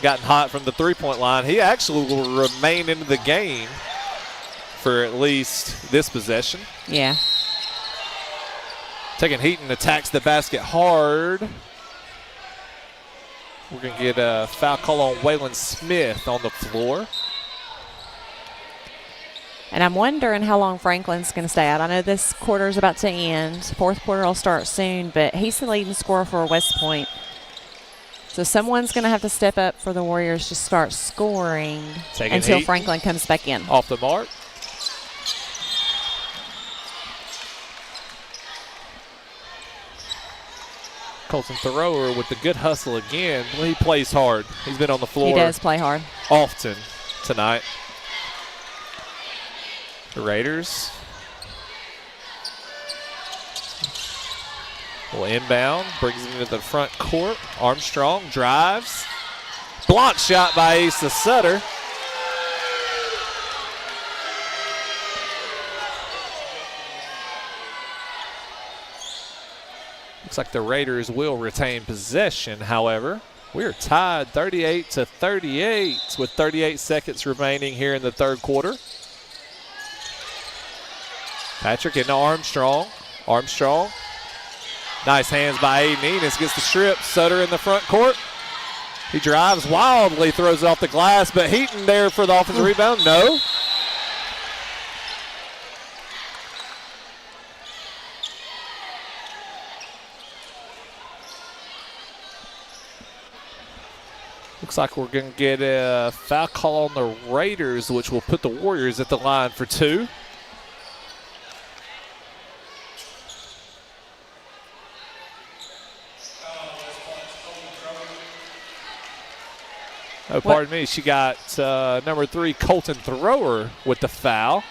gotten hot from the three-point line. He actually will remain into the game for at least this possession. Yeah. Taking Heaton attacks the basket hard. We're going to get a foul call on Waylon Smith on the floor. And I'm wondering how long Franklin's going to stay out. I know this quarter is about to end. Fourth quarter will start soon, but he's the leading scorer for West Point. So someone's going to have to step up for the Warriors to start scoring until Franklin comes back in. Off the mark. Colton Thrower with the good hustle again. Well, he plays hard. He's been on the floor. He does play hard. Often tonight. The Raiders will inbound, brings him into the front court. Armstrong drives. Block shot by Asa Sutter. Looks like the Raiders will retain possession, however. We're tied 38-38 with 38 seconds remaining here in the third quarter. Patrick into Armstrong. Armstrong. Nice hands by Aiden Enos. Gets the strip. Sutter in the front court. He drives wildly, throws it off the glass, but Heaton there for the offensive rebound. No. Looks like we're going to get a foul call on the Raiders, which will put the Warriors at the line for two. Oh, pardon me. She got number 3, Colton Thrower, with the foul.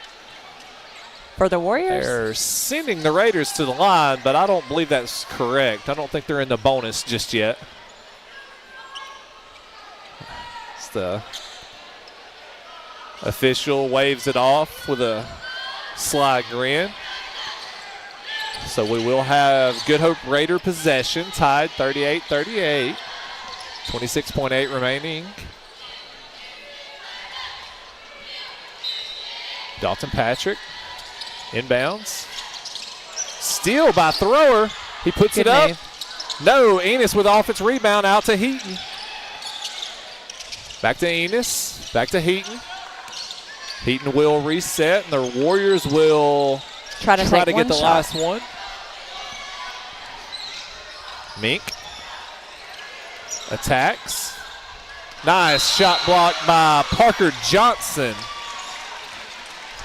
For the Warriors? They're sending the Raiders to the line, but I don't believe that's correct. I don't think they're in the bonus just yet. It's the official waves it off with a sly grin. So we will have Good Hope Raider possession, tied 38-38. 26.8 remaining. Dalton Patrick inbounds. Steal by Thrower. He puts it up. No, Enos with offense rebound out to Heaton. Back to Enos. Back to Heaton. Heaton will reset, and the Warriors will try to get the last one. Mink attacks. Nice shot block by Parker Johnson.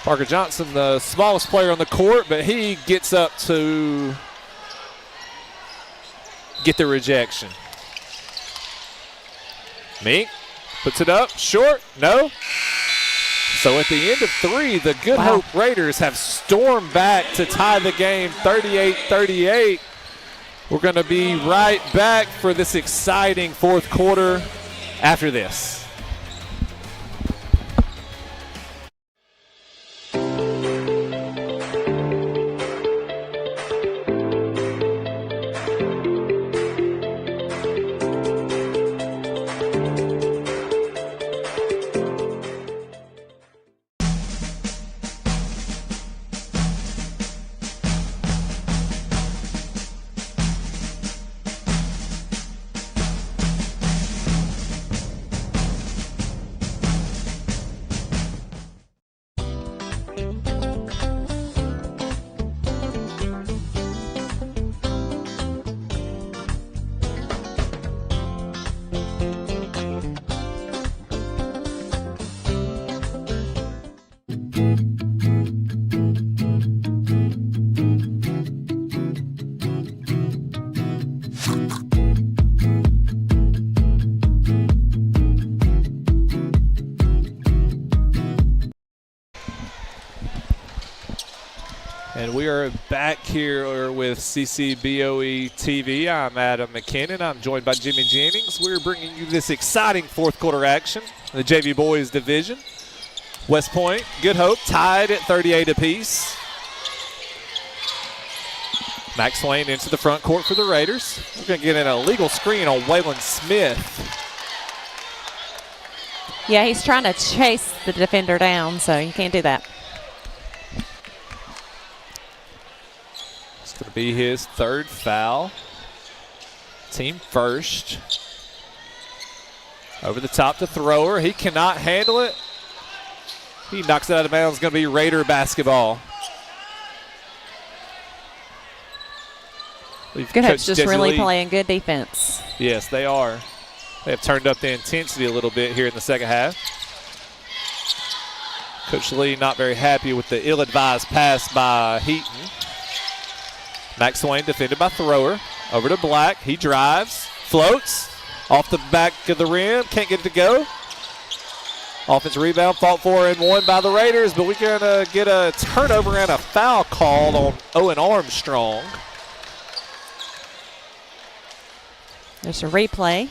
Parker Johnson, the smallest player on the court, but he gets up to get the rejection. Mink puts it up, short, no. So at the end of 3, the Good Hope Raiders have stormed back to tie the game 38-38. We're going to be right back for this exciting fourth quarter after this. And we are back here with CCBOE TV. I'm Adam McKinnon. I'm joined by Jimmy Jennings. We're bringing you this exciting fourth quarter action in the JV Boys Division. West Point, Good Hope tied at 38 apiece. Max Swain into the front court for the Raiders. We're going to get an illegal screen on Waylon Smith. Yeah, he's trying to chase the defender down, so you can't do that. It's going to be his third foul. Team first. Over the top to Thrower. He cannot handle it. He knocks it out of bounds. It's going to be Raider basketball. Good Hope's just really playing good defense. Yes, they are. They have turned up the intensity a little bit here in the second half. Coach Lee not very happy with the ill-advised pass by Heaton. Max Swain defended by Thrower. Over to Black. He drives, floats, off the back of the rim. Can't get it to go. Offensive rebound, fought for and won by the Raiders, but we're going to get a turnover and a foul called on Owen Armstrong. There's a replay.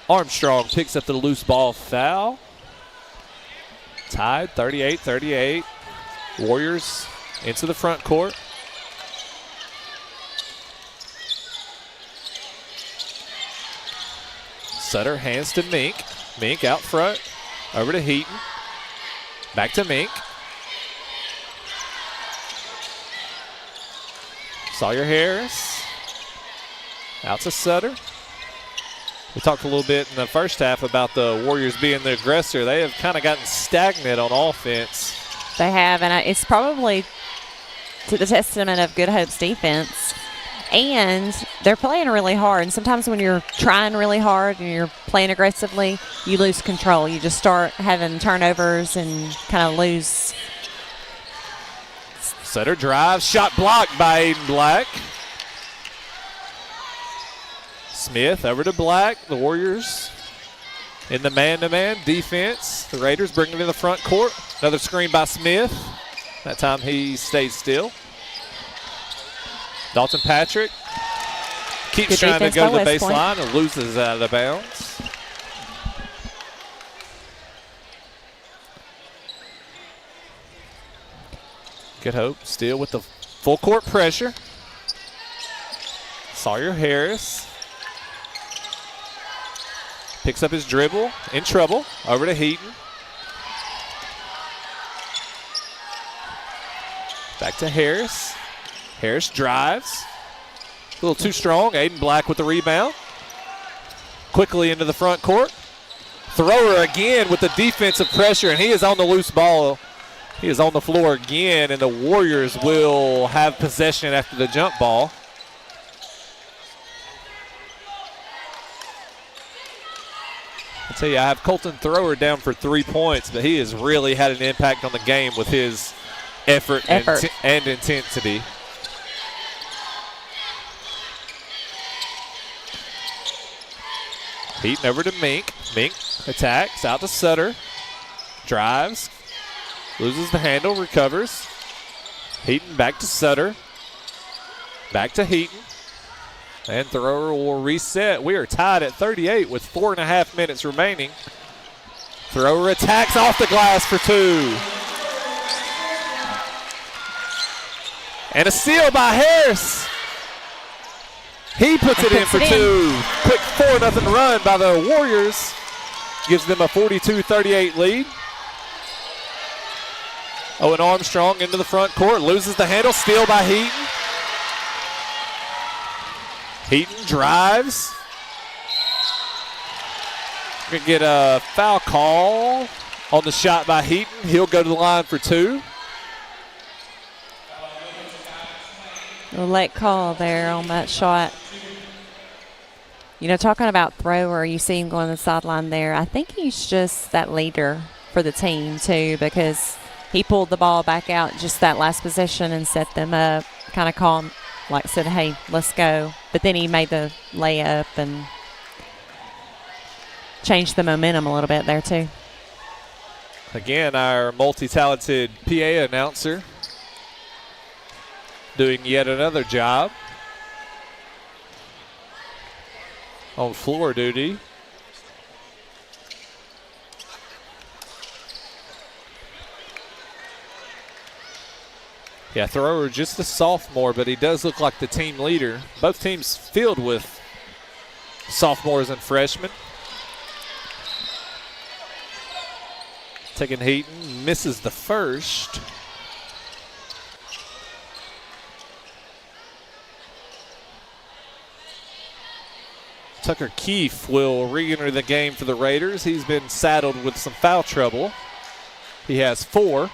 Armstrong picks up the loose ball foul. Tied 38-38. Warriors into the front court. Sutter hands to Mink. Mink out front. Over to Heaton. Back to Mink. Sawyer Harris. Out to Sutter. We talked a little bit in the first half about the Warriors being the aggressor. They have kind of gotten stagnant on offense. They have, and it's probably to the testament of Good Hope's defense. And they're playing really hard. And sometimes when you're trying really hard and you're playing aggressively, you lose control. You just start having turnovers and kind of lose. Sutter drives, shot blocked by Aiden Black. Smith over to Black. The Warriors in the man-to-man defense. The Raiders bring it in the front court. Another screen by Smith. That time he stays still. Dalton Patrick keeps trying to go to the baseline and loses out of bounds. Good Hope still with the full court pressure. Sawyer Harris picks up his dribble, in trouble, over to Heaton. Back to Harris. Harris drives. A little too strong. Aiden Black with the rebound. Quickly into the front court. Thrower again with the defensive pressure, and he is on the loose ball. He is on the floor again, and the Warriors will have possession after the jump ball. I tell you, I have Colton Thrower down for 3 points, but he has really had an impact on the game with his effort. And intensity. Heaton over to Mink. Mink attacks, out to Sutter. Drives, loses the handle, recovers. Heaton back to Sutter. Back to Heaton. And Thrower will reset. We are tied at 38 with 4.5 minutes remaining. Thrower attacks off the glass for 2. And a steal by Harris. He puts it in for 2. Quick 4-0 run by the Warriors. Gives them a 42-38 lead. Owen Armstrong into the front court. Loses the handle. Steal by Heaton. Heaton drives. Going to get a foul call on the shot by Heaton. He'll go to the line for 2. A late call there on that shot. You know, talking about Thrower, you see him going to the sideline there. I think he's just that leader for the team, too, because he pulled the ball back out just that last possession and set them up, kind of called, like said, hey, let's go. But then he made the layup and changed the momentum a little bit there, too. Again, our multi-talented PA announcer doing yet another job on floor duty. Yeah, Thrower just a sophomore, but he does look like the team leader. Both teams filled with sophomores and freshmen. Taking Heaton, misses the first. Tucker Keefe will re-enter the game for the Raiders. He's been saddled with some foul trouble. He has 4.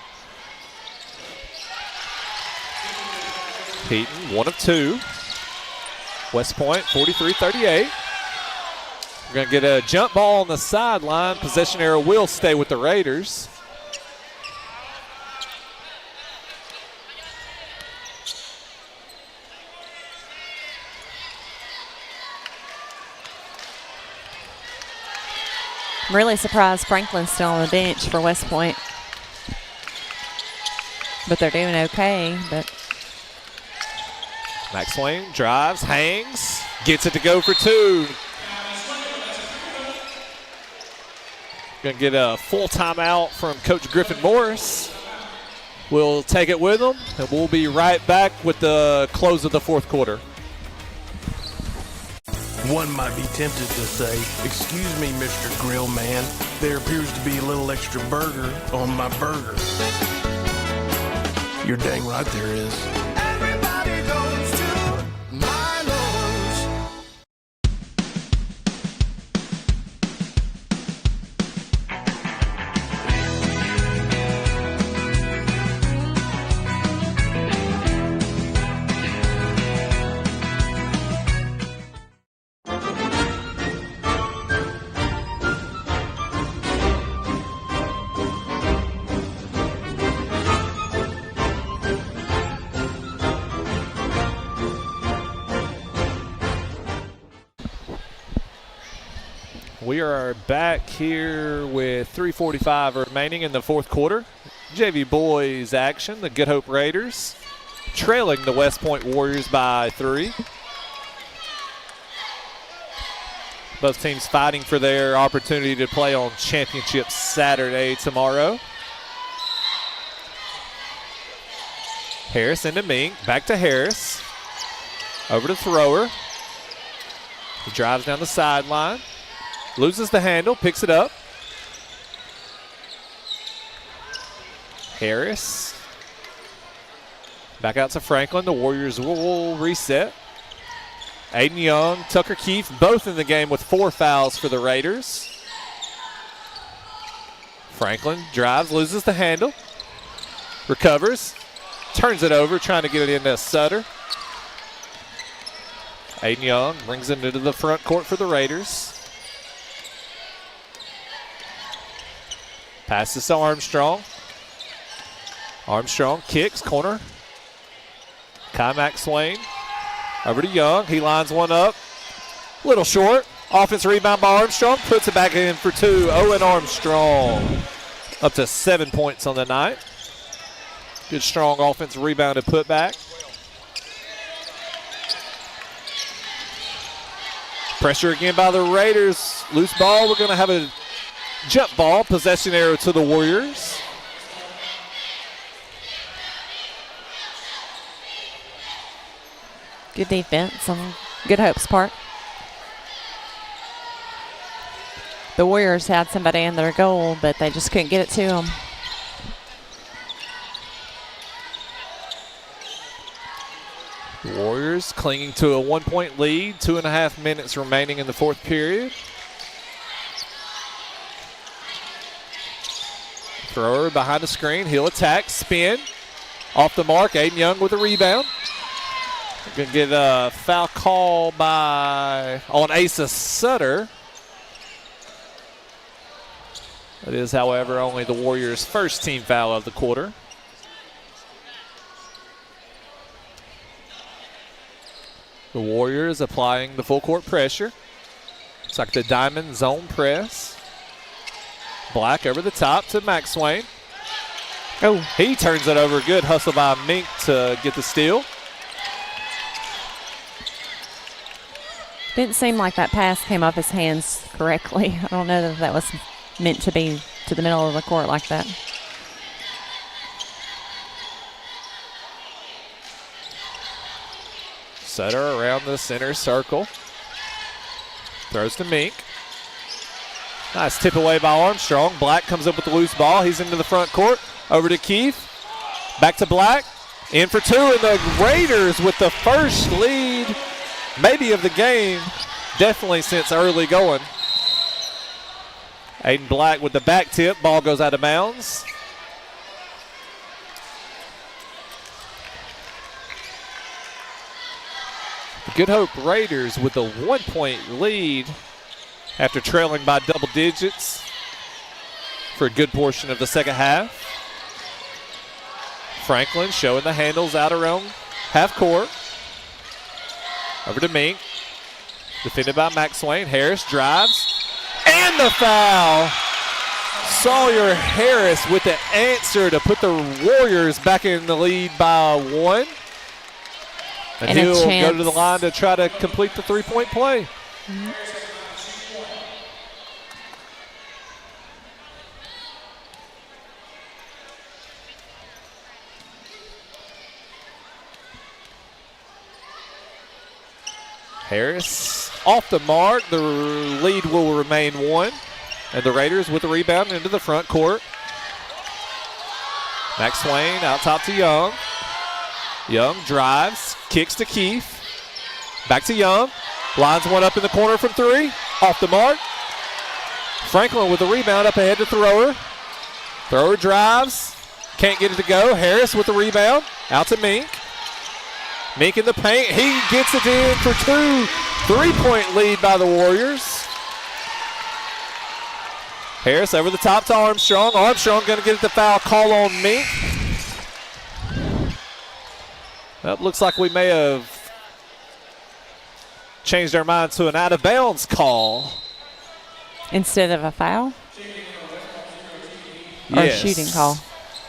Heaton, 1 of 2. West Point, 43-38. We're going to get a jump ball on the sideline. Possession arrow will stay with the Raiders. I'm really surprised Franklin's still on the bench for West Point. But they're doing okay. But Max Swain drives, hangs, gets it to go for 2. Going to get a full timeout from Coach Griffin Morris. We'll take it with him, and we'll be right back with the close of the 4th quarter. One might be tempted to say, "Excuse me, Mr. Grill Man, there appears to be a little extra burger on my burger." You're dang right there is. Everybody goes to Milo's. We are back here with 3:45 remaining in the 4th quarter. JV boys action. The Good Hope Raiders trailing the West Point Warriors by 3. Both teams fighting for their opportunity to play on Championship Saturday tomorrow. Harris into Mink. Back to Harris. Over to Thrower. He drives down the sideline. Loses the handle, picks it up. Harris. Back out to Franklin. The Warriors will reset. Aiden Young, Tucker Keefe, both in the game with 4 fouls for the Raiders. Franklin drives, loses the handle. Recovers. Turns it over, trying to get it into Sutter. Aiden Young brings it into the front court for the Raiders. Passes to Armstrong. Armstrong kicks, corner. Kai Max Swain. Over to Young. He lines one up. Little short. Offensive rebound by Armstrong. Puts it back in for 2. Owen Armstrong. Up to 7 points on the night. Good strong offensive rebound and putback. Pressure again by the Raiders. Loose ball. We're going to have a jump ball, possession arrow to the Warriors. good defense on Good Hope's part. The Warriors had somebody in their goal, but they just couldn't get it to them. The Warriors clinging to a 1-point lead, 2.5 minutes remaining in the 4th period. Thrower behind the screen, he'll attack, spin. Off the mark, Aiden Young with a rebound. We're going to get a foul call on Asa Sutter. That is, however, only the Warriors' first team foul of the quarter. The Warriors applying the full court pressure. It's like the diamond zone press. Black over the top to Max Swain. Oh, he turns it over. Good hustle by Mink to get the steal. Didn't seem like that pass came off his hands correctly. I don't know that that was meant to be to the middle of the court like that. Sutter around the center circle. Throws to Mink. Nice tip away by Armstrong. Black comes up with the loose ball. He's into the front court. Over to Keith. Back to Black. In for two, and the Raiders with the first lead, maybe of the game, definitely since early going. Aiden Black with the back tip. Ball goes out of bounds. The Good Hope Raiders with a 1-point lead after trailing by double digits for a good portion of the second half. Franklin showing the handles out around half court. Over to Mink. Defended by Max Swain. Harris drives. And the foul. Sawyer Harris with the answer to put the Warriors back in the lead by one. And he'll go to the line to try to complete the three-point play. Mm-hmm. Harris off the mark. The lead will remain one. And the Raiders with the rebound into the front court. Max Swain out top to Young. Young drives, kicks to Keith. Back to Young. Lines one up in the corner from three. Off the mark. Franklin with the rebound up ahead to Thrower. Thrower drives. Can't get it to go. Harris with the rebound. Out to Mink. Mink in the paint. He gets it in for two. 3-point lead by the Warriors. Harris over the top to Armstrong. Armstrong going to get the foul call on Mink. That looks like we may have changed our mind to an out-of-bounds call. Instead of a foul? Yes. Or a shooting call?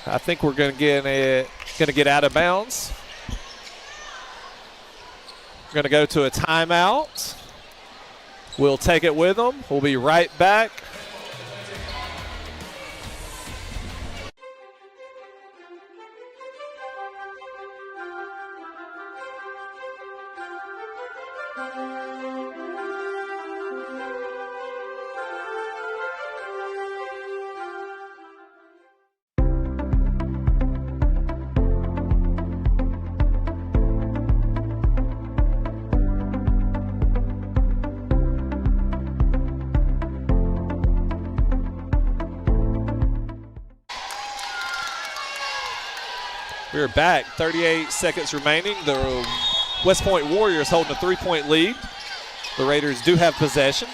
I think we're going to get out of bounds. We're going to go to a timeout. We'll take it with them. We'll be right back. We're back, 38 seconds remaining. The West Point Warriors holding a 3-point lead. The Raiders do have possession.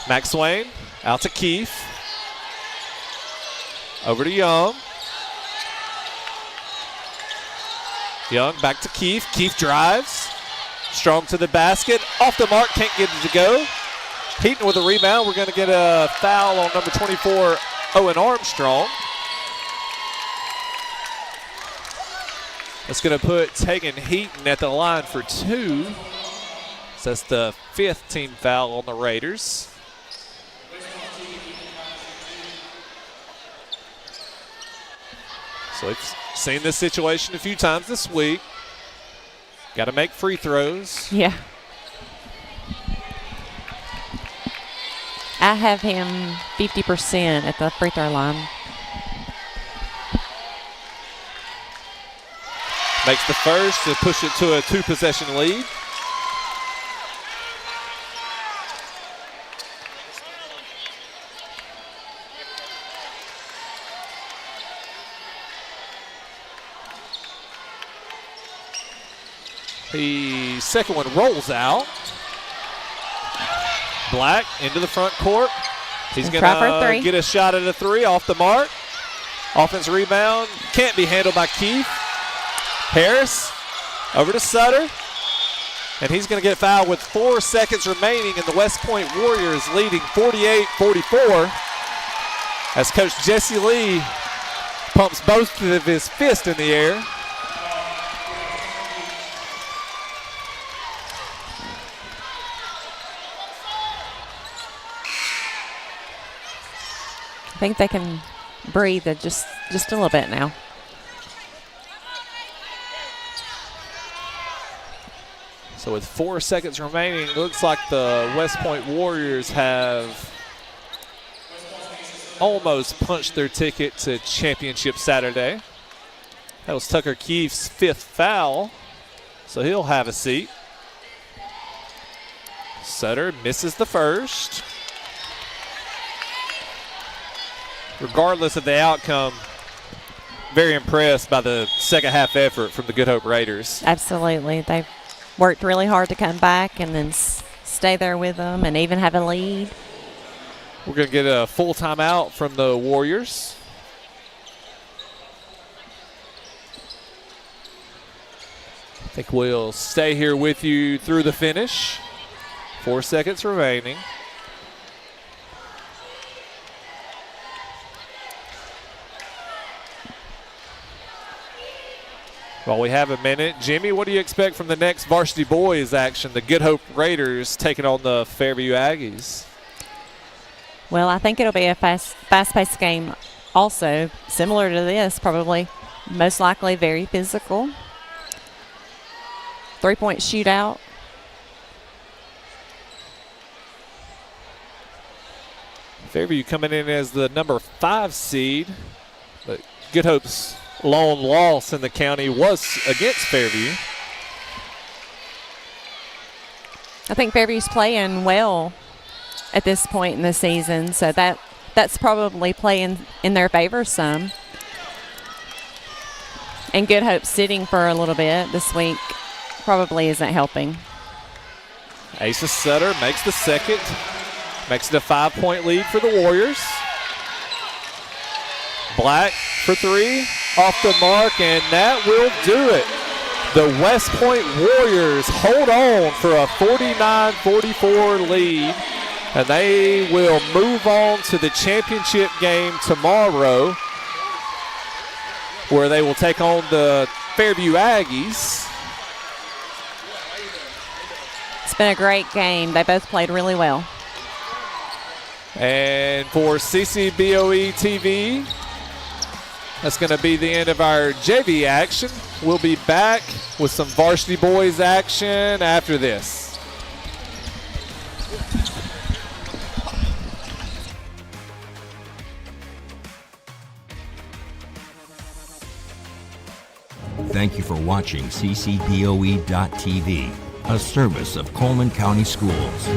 Max Swain out to Keith. Over to Young. Young back to Keith. Keith drives. Strong to the basket. Off the mark, can't get it to go. Heaton with a rebound. We're going to get a foul on number 24, Owen Armstrong. That's going to put Tegan Heaton at the line for two. So that's the 5th team foul on the Raiders. So we've seen this situation a few times this week. Got to make free throws. Yeah. I have him 50% at the free throw line. Makes the first to push it to a 2-possession lead. The second one rolls out. Black into the front court. He's going to get a shot at a three off the mark. Offense rebound. Can't be handled by Keith. Harris over to Sutter. And he's going to get fouled with 4 seconds remaining, and the West Point Warriors leading 48-44 as Coach Jesse Lee pumps both of his fists in the air. I think they can breathe just a little bit now. So with 4 seconds remaining, looks like the West Point Warriors have almost punched their ticket to championship Saturday. That was Tucker Keefe's 5th foul, so he'll have a seat. Sutter misses the first. Regardless of the outcome, very impressed by the second half effort from the Good Hope Raiders. Absolutely. They've worked really hard to come back and then stay there with them and even have a lead. We're going to get a full timeout from the Warriors. I think we'll stay here with you through the finish. 4 seconds remaining. While we have a minute, Jimmy, what do you expect from the next varsity boys action? The Good Hope Raiders taking on the Fairview Aggies. Well, I think it'll be a fast-paced game also, similar to this, probably most likely very physical. 3-point shootout. Fairview coming in as the number 5 seed, but Good Hope's lone loss in the county was against Fairview. I think Fairview's playing well at this point in the season, so that's probably playing in their favor some. And Good Hope sitting for a little bit this week probably isn't helping. Asa Sutter makes the second, makes it a 5-point lead for the Warriors. Black for 3, off the mark, and that will do it. The West Point Warriors hold on for a 49-44 lead, and they will move on to the championship game tomorrow, where they will take on the Fairview Aggies. It's been a great game. They both played really well. And for CCBOE TV, that's going to be the end of our JV action. We'll be back with some varsity boys action after this. Thank you for watching CCPOE.TV, a service of Cullman County Schools.